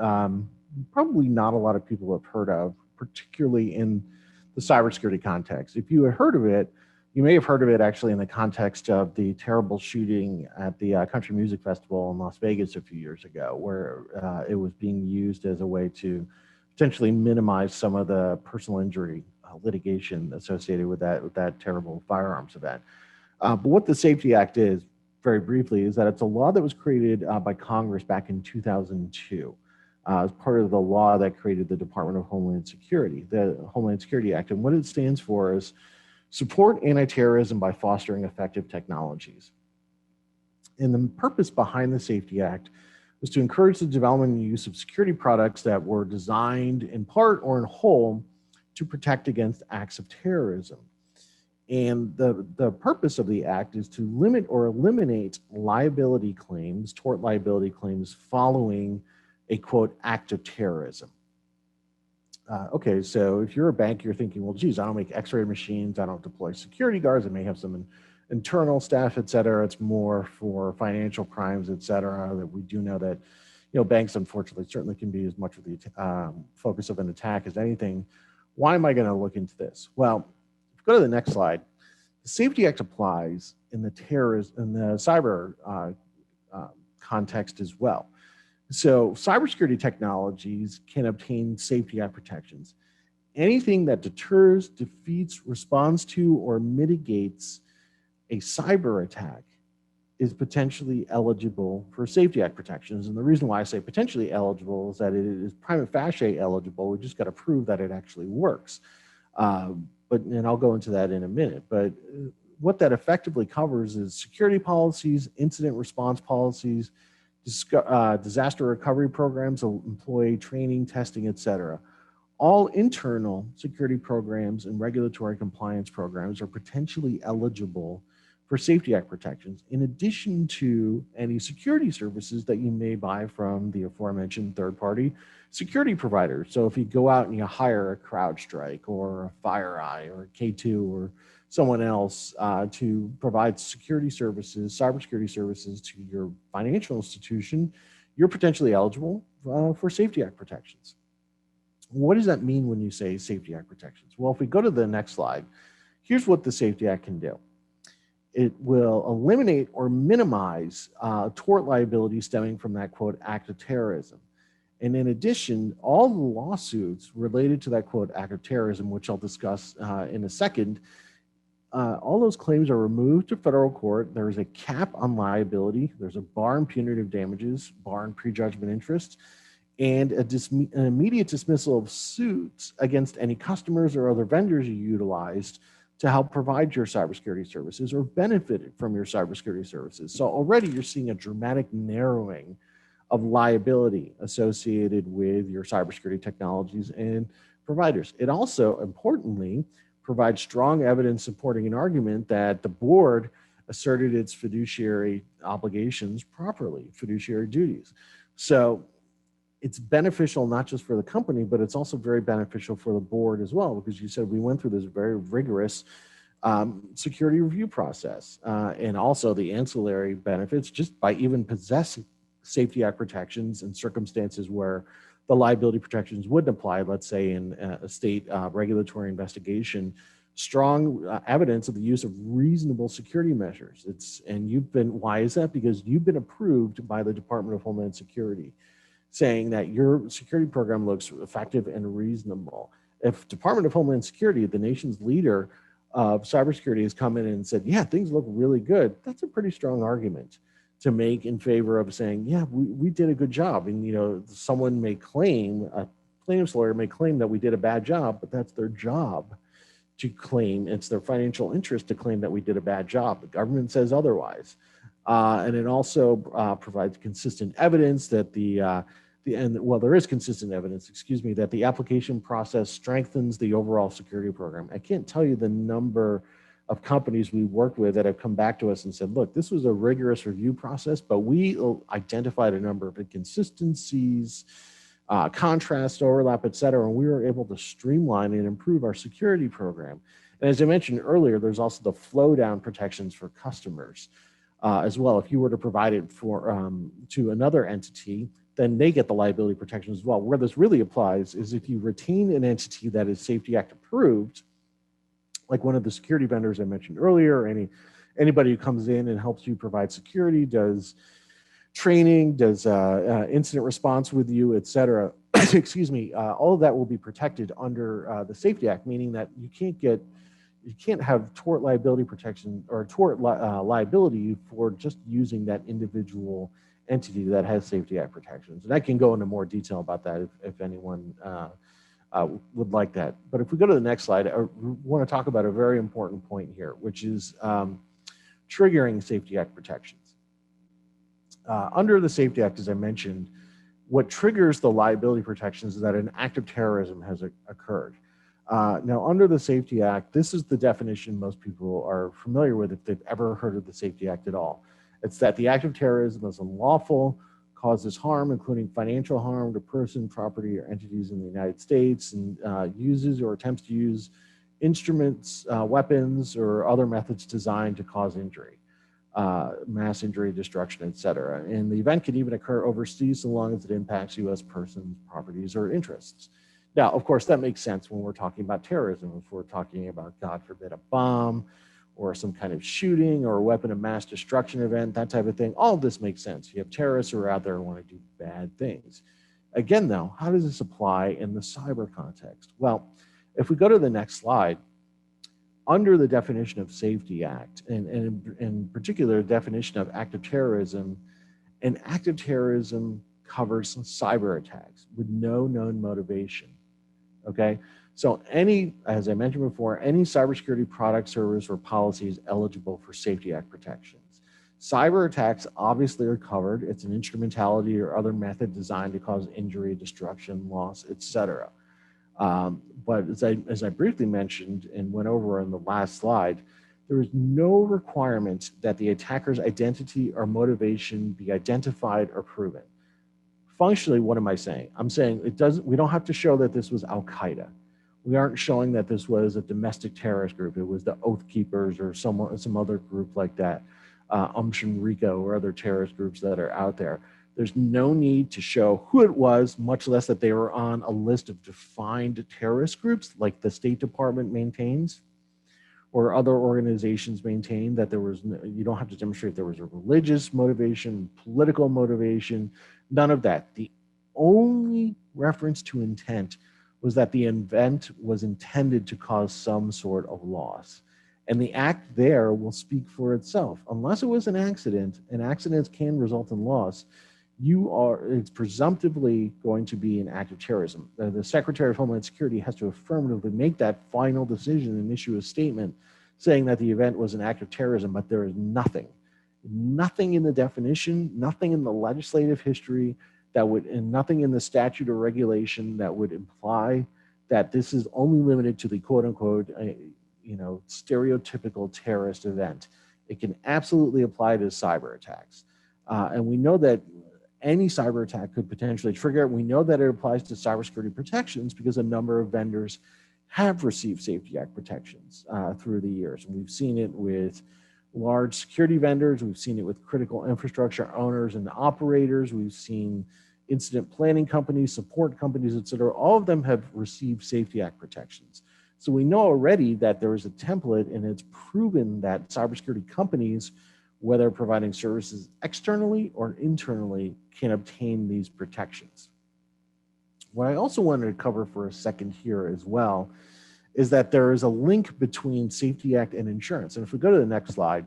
probably not a lot of people have heard of, particularly in the cybersecurity context. If you had heard of it, you may have heard of it actually in the context of the terrible shooting at the Country Music Festival in Las Vegas a few years ago, where it was being used as a way to potentially minimize some of the personal injury litigation associated with that terrible firearms event. But what the Safety Act is, very briefly, is that it's a law that was created by Congress back in 2002 as part of the law that created the Department of Homeland Security, the Homeland Security Act. And what it stands for is support anti-terrorism by fostering effective technologies. And the purpose behind the Safety Act was to encourage the development and use of security products that were designed in part or in whole to protect against acts of terrorism. And the purpose of the act is to limit or eliminate liability claims, tort liability claims, following a, quote, act of terrorism. Okay, so if you're a bank, you're thinking, well, geez, I don't make x-ray machines, I don't deploy security guards, I may have some internal staff, et cetera. It's more for financial crimes, et cetera, that we do know that, you know, banks, unfortunately, certainly can be as much of the focus of an attack as anything. Why am I going to look into this? Well, if you go to the next slide, the Safety Act applies in the cyber context as well. So cybersecurity technologies can obtain Safety Act protections. Anything that deters, defeats, responds to, or mitigates a cyber attack is potentially eligible for Safety Act protections. And the reason why I say potentially eligible is that it is prima facie eligible. We just got to prove that it actually works. And I'll go into that in a minute. But what that effectively covers is security policies, incident response policies, disaster recovery programs, employee training, testing, et cetera. All internal security programs and regulatory compliance programs are potentially eligible for Safety Act protections, in addition to any security services that you may buy from the aforementioned third-party security providers. So if you go out and you hire a CrowdStrike or a FireEye or a K2 or someone else to provide security services, cybersecurity services to your financial institution, you're potentially eligible for Safety Act protections. What does that mean when you say Safety Act protections? Well, if we go to the next slide, here's what the Safety Act can do. It will eliminate or minimize tort liability stemming from that, quote, act of terrorism. And in addition, all the lawsuits related to that, quote, act of terrorism, which I'll discuss in a second, all those claims are removed to federal court. There is a cap on liability. There's a bar on punitive damages, bar on prejudgment interest, and an immediate dismissal of suits against any customers or other vendors you utilized to help provide your cybersecurity services or benefited from your cybersecurity services. So already you're seeing a dramatic narrowing of liability associated with your cybersecurity technologies and providers. It also, importantly, provides strong evidence supporting an argument that the board asserted its fiduciary obligations properly, fiduciary duties. So it's beneficial not just for the company, but it's also very beneficial for the board as well, because you said we went through this very rigorous security review process, and also the ancillary benefits just by even possessing Safety Act protections in circumstances where the liability protections wouldn't apply, let's say in a state regulatory investigation. Strong evidence of the use of reasonable security measures. Why is that? Because you've been approved by the Department of Homeland Security, saying that your security program looks effective and reasonable. If Department of Homeland Security, the nation's leader of cybersecurity, has come in and said, yeah, things look really good, that's a pretty strong argument to make in favor of saying, yeah, we did a good job. And, someone may claim, a plaintiff's lawyer may claim that we did a bad job, but that's their job to claim. It's their financial interest to claim that we did a bad job. The government says otherwise. And it also provides consistent evidence that there is consistent evidence, that the application process strengthens the overall security program. I can't tell you the number of companies we worked with that have come back to us and said, look, this was a rigorous review process, but we identified a number of inconsistencies, contrast, overlap, et cetera, and we were able to streamline and improve our security program. And as I mentioned earlier, there's also the flow down protections for customers as well. If you were to provide it to another entity, then they get the liability protection as well. Where this really applies is if you retain an entity that is Safety Act approved, like one of the security vendors I mentioned earlier, anybody who comes in and helps you provide security, does training, does incident response with you, et cetera, all of that will be protected under the Safety Act, meaning that you can't have tort liability protection or tort liability for just using that individual entity that has Safety Act protections. And I can go into more detail about that if anyone would like that. But if we go to the next slide, I want to talk about a very important point here, which is triggering Safety Act protections. Under the Safety Act, as I mentioned, what triggers the liability protections is that an act of terrorism has occurred. Now, under the Safety Act, this is the definition most people are familiar with if they've ever heard of the Safety Act at all. It's that the act of terrorism is unlawful, causes harm, including financial harm to person, property, or entities in the United States, and uses or attempts to use instruments, weapons, or other methods designed to cause injury, mass injury, destruction, et cetera. And the event can even occur overseas so long as it impacts U.S. persons, properties, or interests. Now, of course, that makes sense when we're talking about terrorism. If we're talking about, God forbid, a bomb or some kind of shooting or a weapon of mass destruction event, that type of thing, all of this makes sense. You have terrorists who are out there who want to do bad things. Again, though, how does this apply in the cyber context? Well, if we go to the next slide, under the definition of Safety Act, and in particular definition of act of terrorism, an act of terrorism covers cyber attacks with no known motivation. Okay, so as I mentioned before, any cybersecurity product, service, or policy is eligible for Safety Act protections. Cyber attacks obviously are covered. It's an instrumentality or other method designed to cause injury, destruction, loss, etc. But as I briefly mentioned and went over on the last slide, there is no requirement that the attacker's identity or motivation be identified or proven. Functionally, what am I saying? I'm saying we don't have to show that this was Al-Qaeda. We aren't showing that this was a domestic terrorist group. It was the Oath Keepers or some other group like that, Shinriko or other terrorist groups that are out there. There's no need to show who it was, much less that they were on a list of defined terrorist groups like the State Department maintains or other organizations maintain. That you don't have to demonstrate there was a religious motivation, political motivation, none of that. The only reference to intent was that the event was intended to cause some sort of loss. And the act there will speak for itself. Unless it was an accident, and accidents can result in loss, it's presumptively going to be an act of terrorism. The Secretary of Homeland Security has to affirmatively make that final decision and issue a statement saying that the event was an act of terrorism, but there is nothing in the definition, nothing in the legislative history and nothing in the statute or regulation that would imply that this is only limited to the quote unquote, stereotypical terrorist event. It can absolutely apply to cyber attacks. And we know that any cyber attack could potentially trigger it. We know that it applies to cybersecurity protections because a number of vendors have received Safety Act protections through the years. And we've seen it with large security vendors. We've seen it with critical infrastructure owners and operators. We've seen incident planning companies, support companies, et cetera. All of them have received Safety Act protections. So we know already that there is a template, and it's proven that cybersecurity companies, whether providing services externally or internally, can obtain these protections. What I also wanted to cover for a second here as well is that there is a link between Safety Act and insurance. And if we go to the next slide,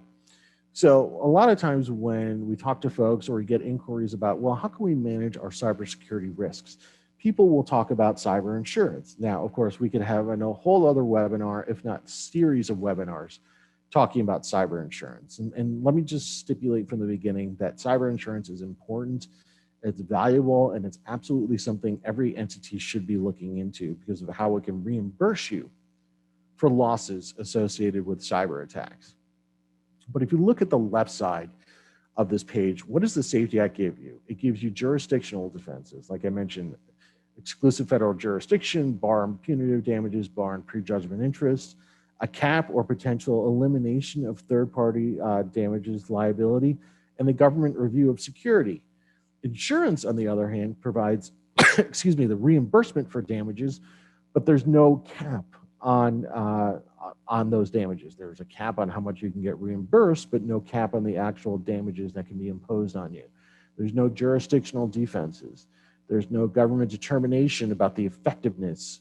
so a lot of times when we talk to folks or we get inquiries about, well, how can we manage our cybersecurity risks? People will talk about cyber insurance. Now, of course, we could have a whole other webinar, if not series of webinars, talking about cyber insurance. And let me just stipulate from the beginning that cyber insurance is important, it's valuable, and it's absolutely something every entity should be looking into because of how it can reimburse you for losses associated with cyber attacks. But if you look at the left side of this page, what does the Safety Act give you? It gives you jurisdictional defenses. Like I mentioned, exclusive federal jurisdiction, bar on punitive damages, bar on prejudgment interest, a cap or potential elimination of third-party damages liability, and the government review of security. Insurance, on the other hand, provides, the reimbursement for damages, but there's no cap on those damages. There's a cap on how much you can get reimbursed, but no cap on the actual damages that can be imposed on you. There's no jurisdictional defenses. There's no government determination about the effectiveness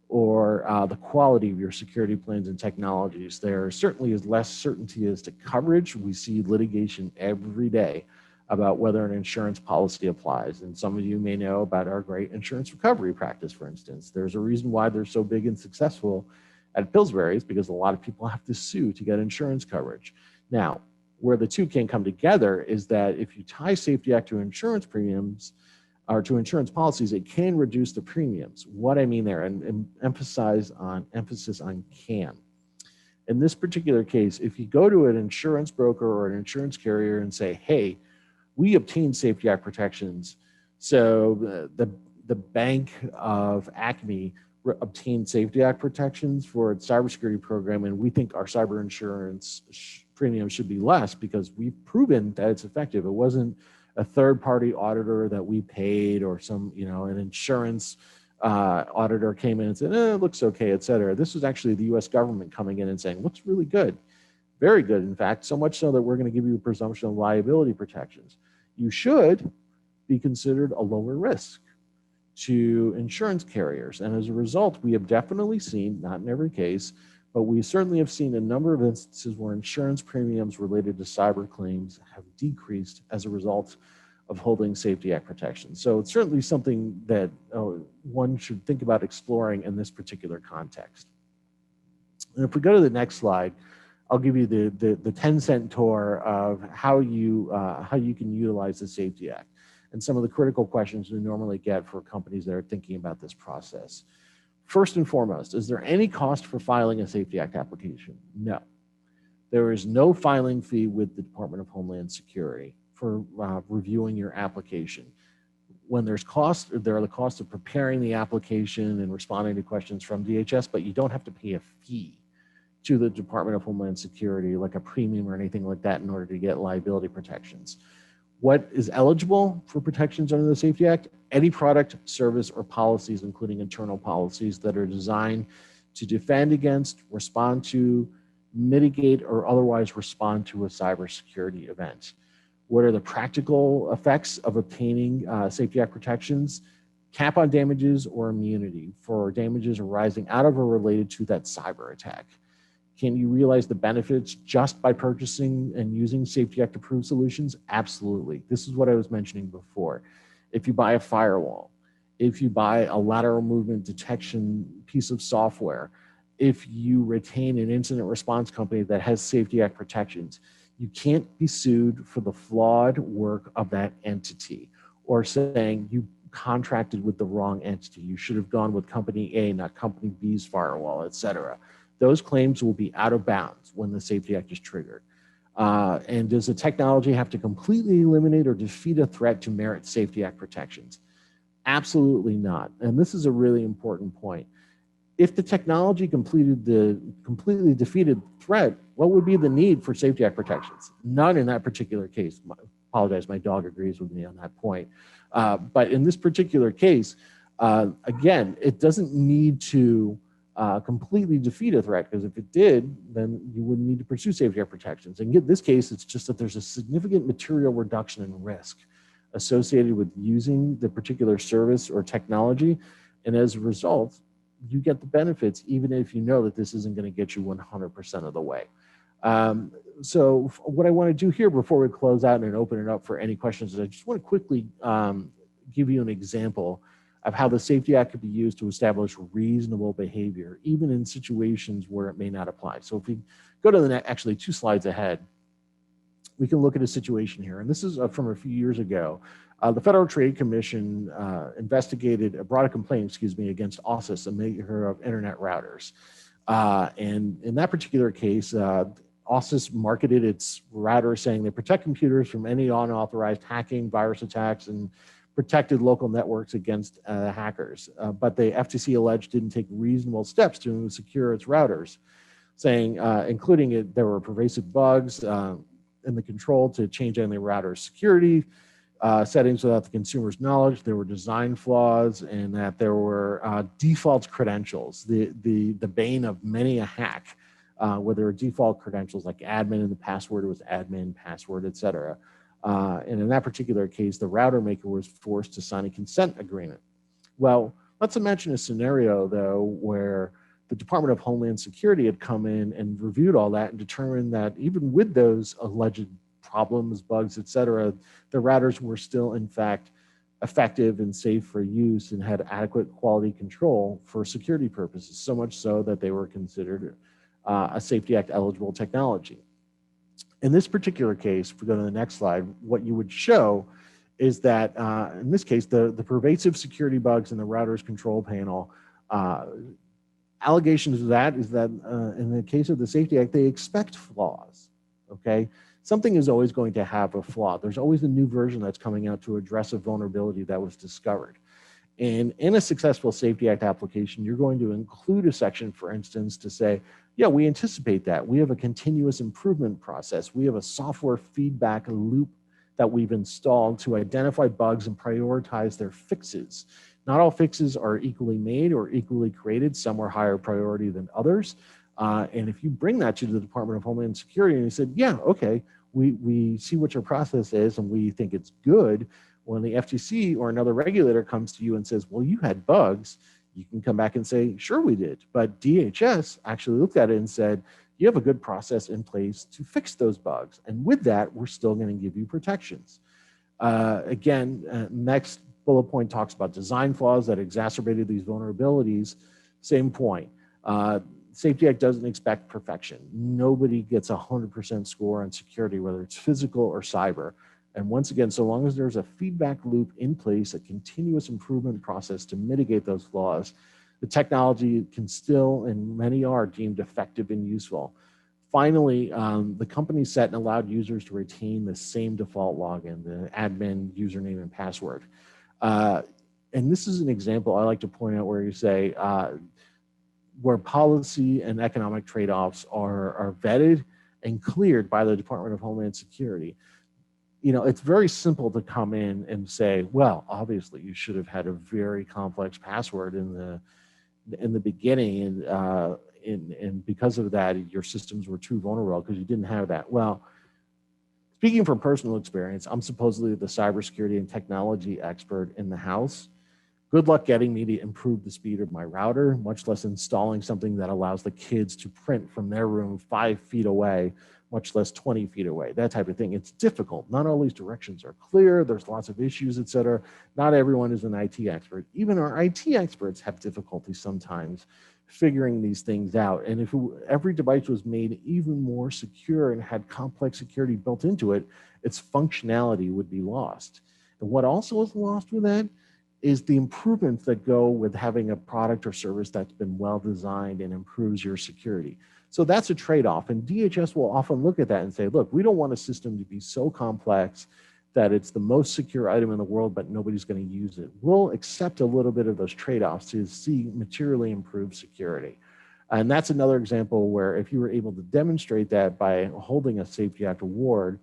or the quality of your security plans and technologies. There certainly is less certainty as to coverage. We see litigation every day about whether an insurance policy applies. And some of you may know about our great insurance recovery practice, for instance. There's a reason why they're so big and successful at Pillsbury is because a lot of people have to sue to get insurance coverage. Now, where the two can come together is that if you tie Safety Act to insurance premiums, or to insurance policies, it can reduce the premiums. What I mean there, and emphasis on can. In this particular case, if you go to an insurance broker or an insurance carrier and say, hey, we obtained Safety Act protections, so the Bank of Acme obtained Safety Act protections for its cybersecurity program, and we think our cyber insurance premium should be less because we've proven that it's effective. It wasn't a third-party auditor that we paid or an insurance auditor came in and said, it looks okay, et cetera. This was actually the US government coming in and saying, looks really good, very good, in fact, so much so that we're going to give you a presumption of liability protections. You should be considered a lower risk to insurance carriers. And as a result, we have definitely seen, not in every case, but we certainly have seen a number of instances where insurance premiums related to cyber claims have decreased as a result of holding Safety Act protection. So it's certainly something that one should think about exploring in this particular context. And if we go to the next slide, I'll give you the 10-cent tour of how you can utilize the Safety Act and some of the critical questions we normally get for companies that are thinking about this process. First and foremost, is there any cost for filing a Safety Act application? No. There is no filing fee with the Department of Homeland Security for reviewing your application. When there's cost, there are the costs of preparing the application and responding to questions from DHS, but you don't have to pay a fee to the Department of Homeland Security, like a premium or anything like that, in order to get liability protections. What is eligible for protections under the Safety Act? Any product, service, or policies, including internal policies that are designed to defend against, respond to, mitigate, or otherwise respond to a cybersecurity event. What are the practical effects of obtaining Safety Act protections? Cap on damages or immunity for damages arising out of or related to that cyber attack. Can you realize the benefits just by purchasing and using Safety Act approved solutions? Absolutely. This is what I was mentioning before. If you buy a firewall, if you buy a lateral movement detection piece of software, if you retain an incident response company that has Safety Act protections, you can't be sued for the flawed work of that entity or saying you contracted with the wrong entity. You should have gone with company A, not company B's firewall, et cetera. Those claims will be out of bounds when the Safety Act is triggered. And does the technology have to completely eliminate or defeat a threat to merit Safety Act protections? Absolutely not. And this is a really important point. If the technology completely defeated threat, what would be the need for Safety Act protections? None in that particular case. I apologize, my dog agrees with me on that point. But in this particular case, again, it doesn't need to completely defeat a threat, because if it did, then you wouldn't need to pursue Safety Act protections. And in this case, it's just that there's a significant material reduction in risk associated with using the particular service or technology. And as a result, you get the benefits, even if you know that this isn't going to get you 100% of the way. So what I want to do here before we close out and open it up for any questions is I just want to quickly give you an example of how the Safety Act could be used to establish reasonable behavior, even in situations where it may not apply. So if we go to the next, actually 2 slides ahead, we can look at a situation here. And this is from a few years ago. The Federal Trade Commission brought a complaint, against OSIS, a maker of internet routers. And in that particular case, OSIS marketed its router saying they protect computers from any unauthorized hacking, virus attacks, and protected local networks against hackers. But the FTC alleged didn't take reasonable steps to secure its routers, saying, including there were pervasive bugs in the control to change any router security settings without the consumer's knowledge. There were design flaws, and that there were default credentials, the bane of many a hack, where there were default credentials like admin, and the password was admin, password, et cetera. And in that particular case, the router maker was forced to sign a consent agreement. Well, let's imagine a scenario, though, where the Department of Homeland Security had come in and reviewed all that and determined that even with those alleged problems, bugs, et cetera, the routers were still, in fact, effective and safe for use and had adequate quality control for security purposes, so much so that they were considered a Safety Act eligible technology. In this particular case, if we go to the next slide, what you would show is that, in this case, the pervasive security bugs in the router's control panel, allegations of that is that in the case of the Safety Act, they expect flaws, okay? Something is always going to have a flaw. There's always a new version that's coming out to address a vulnerability that was discovered. And in a successful Safety Act application, you're going to include a section, for instance, to say, yeah, we anticipate that. We have a continuous improvement process. We have a software feedback loop that we've installed to identify bugs and prioritize their fixes. Not all fixes are equally made or equally created. Some are higher priority than others. And if you bring that to the Department of Homeland Security and you said, yeah, okay, we see what your process is and we think it's good, when the FTC or another regulator comes to you and says, well, you had bugs, you can come back and say, sure, we did. But DHS actually looked at it and said, you have a good process in place to fix those bugs. And with that, we're still going to give you protections. Next bullet point talks about design flaws that exacerbated these vulnerabilities. Same point. Safety Act doesn't expect perfection. Nobody gets a 100% score on security, whether it's physical or cyber. And once again, so long as there's a feedback loop in place, a continuous improvement process to mitigate those flaws, The technology can still, and many are, deemed effective and useful. Finally, the company set and allowed users to retain the same default login, the admin username and password. And this is an example I like to point out where you say, where policy and economic trade-offs are vetted and cleared by the Department of Homeland Security. It's very simple to come in and say, well, obviously you should have had a very complex password in the beginning, and because of that, your systems were too vulnerable because you didn't have that. Well, speaking from personal experience, I'm supposedly the cybersecurity and technology expert in the house. Good luck getting me to improve the speed of my router, much less installing something that allows the kids to print from their room 5 feet away, much less 20 feet away, that type of thing. It's difficult. Not all these directions are clear. There's lots of issues, et cetera. Not everyone is an IT expert. Even our IT experts have difficulty sometimes figuring these things out. And if every device was made even more secure and had complex security built into it, its functionality would be lost. And what also is lost with that is the improvements that go with having a product or service that's been well designed and improves your security. So that's a trade-off. And DHS will often look at that and say, look, we don't want a system to be so complex that it's the most secure item in the world, but nobody's going to use it. We'll accept a little bit of those trade-offs to see materially improved security. And that's another example where if you were able to demonstrate that by holding a Safety Act award,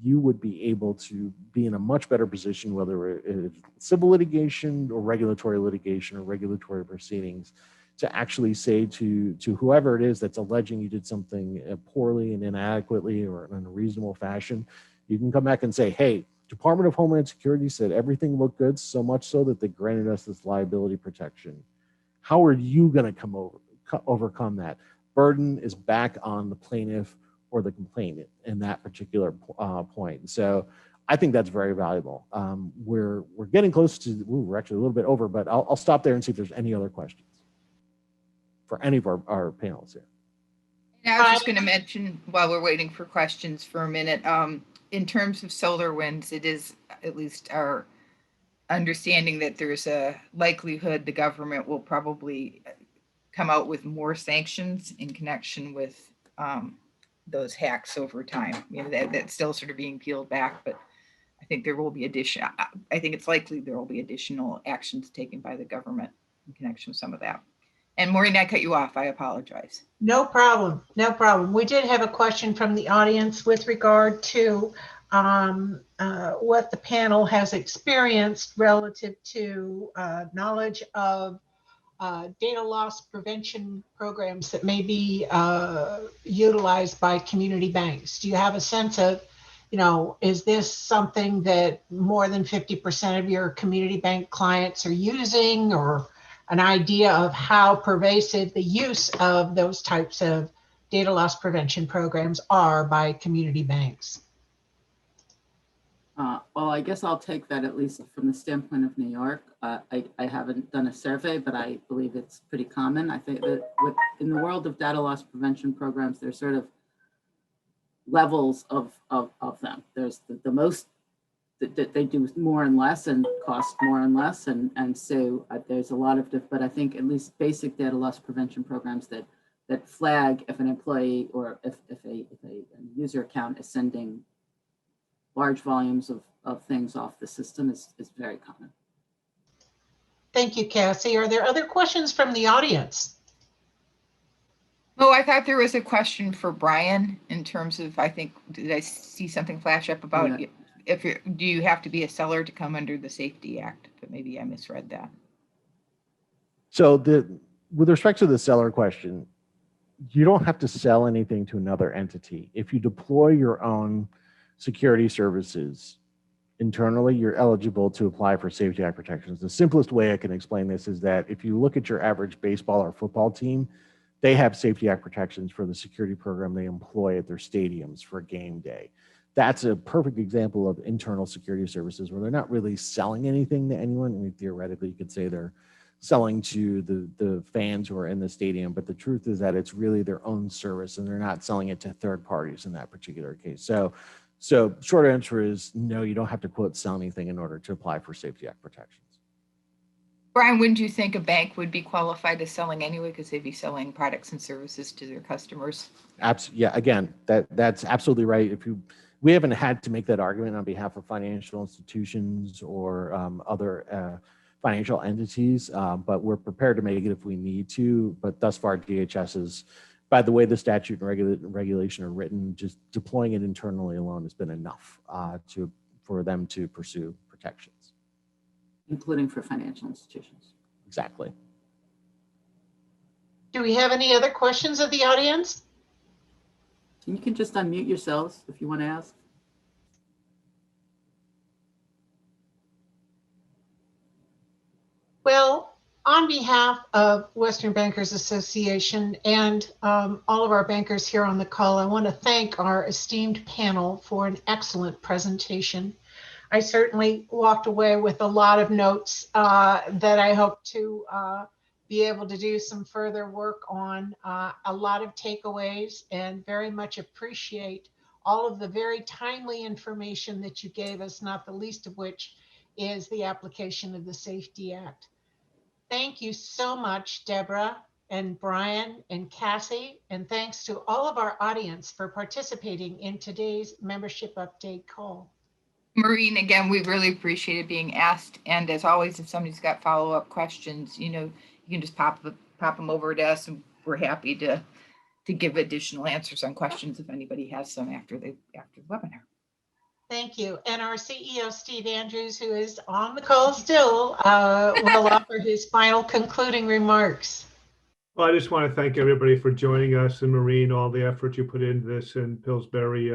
you would be able to be in a much better position, whether it's civil litigation or regulatory litigation or regulatory proceedings, to actually say to whoever it is that's alleging you did something poorly and inadequately or in a reasonable fashion, you can come back and say, hey, Department of Homeland Security said everything looked good, so much so that they granted us this liability protection. How are you going to overcome that? Burden is back on the plaintiff or the complainant in that particular point. So I think that's very valuable. We're getting close to, we're actually a little bit over, but I'll stop there and see if there's any other questions for any of our panels here. And I was just going to mention, while we're waiting for questions for a minute, in terms of SolarWinds, it is at least our understanding that there's a likelihood the government will probably come out with more sanctions in connection with those hacks over time. That's still sort of being peeled back, but I think there will be I think it's likely there will be additional actions taken by the government in connection with some of that. And Maureen, I cut you off. I apologize. No problem. No problem. We did have a question from the audience with regard to what the panel has experienced relative to knowledge of data loss prevention programs that may be utilized by community banks. Do you have a sense of, is this something that more than 50% of your community bank clients are using, or an idea of how pervasive the use of those types of data loss prevention programs are by community banks? Well, I guess I'll take that at least from the standpoint of New York. I haven't done a survey, but I believe it's pretty common. I think that in the world of data loss prevention programs, there's sort of levels of them. There's the most that they do more and less and cost more and less. And so there's a lot of, but I think at least basic data loss prevention programs that flag if an employee or if a user account is sending large volumes of things off the system is very common. Thank you, Cassie. Are there other questions from the audience? Oh, I thought there was a question for Brian in terms of, I think, did I see something flash up about do you have to be a seller to come under the Safety Act? But maybe I misread that. So with respect to the seller question, you don't have to sell anything to another entity. If you deploy your own security services internally, you're eligible to apply for Safety Act protections. The simplest way I can explain this is that if you look at your average baseball or football team, they have Safety Act protections for the security program they employ at their stadiums for game day. That's a perfect example of internal security services where they're not really selling anything to anyone. I mean, theoretically, you could say they're selling to the fans who are in the stadium, but the truth is that it's really their own service and they're not selling it to third parties in that particular case. So short answer is no, you don't have to quote sell anything in order to apply for Safety Act protections. Brian, wouldn't you think a bank would be qualified as selling anyway, because they'd be selling products and services to their customers? Yeah, again, that's absolutely right. We haven't had to make that argument on behalf of financial institutions or other financial entities, but we're prepared to make it if we need to. But thus far, DHS is, by the way the statute and regulation are written, just deploying it internally alone has been enough for them to pursue protections. Including for financial institutions. Exactly. Do we have any other questions of the audience? And you can just unmute yourselves if you want to ask. Well, on behalf of Western Bankers Association and all of our bankers here on the call, I want to thank our esteemed panel for an excellent presentation. I certainly walked away with a lot of notes that I hope to be able to do some further work on, a lot of takeaways, and very much appreciate all of the very timely information that you gave us, not the least of which is the application of the Safety Act. Thank you so much, Deborah and Brian and Cassie, and thanks to all of our audience for participating in today's membership update call. Maureen, again, we really appreciated being asked. And as always, if somebody's got follow-up questions, you can just pop them over to us, and we're happy to give additional answers on questions if anybody has some after the webinar. Thank you. And our CEO, Steve Andrews, who is on the call still, will offer his final concluding remarks. Well, I just want to thank everybody for joining us, and Maureen, all the effort you put into this, and Pillsbury.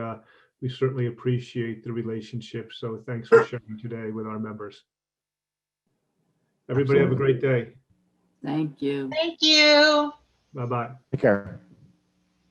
We certainly appreciate the relationship. So thanks for sharing today with our members. Everybody have a great day. Thank you. Thank you. Bye-bye. Take care.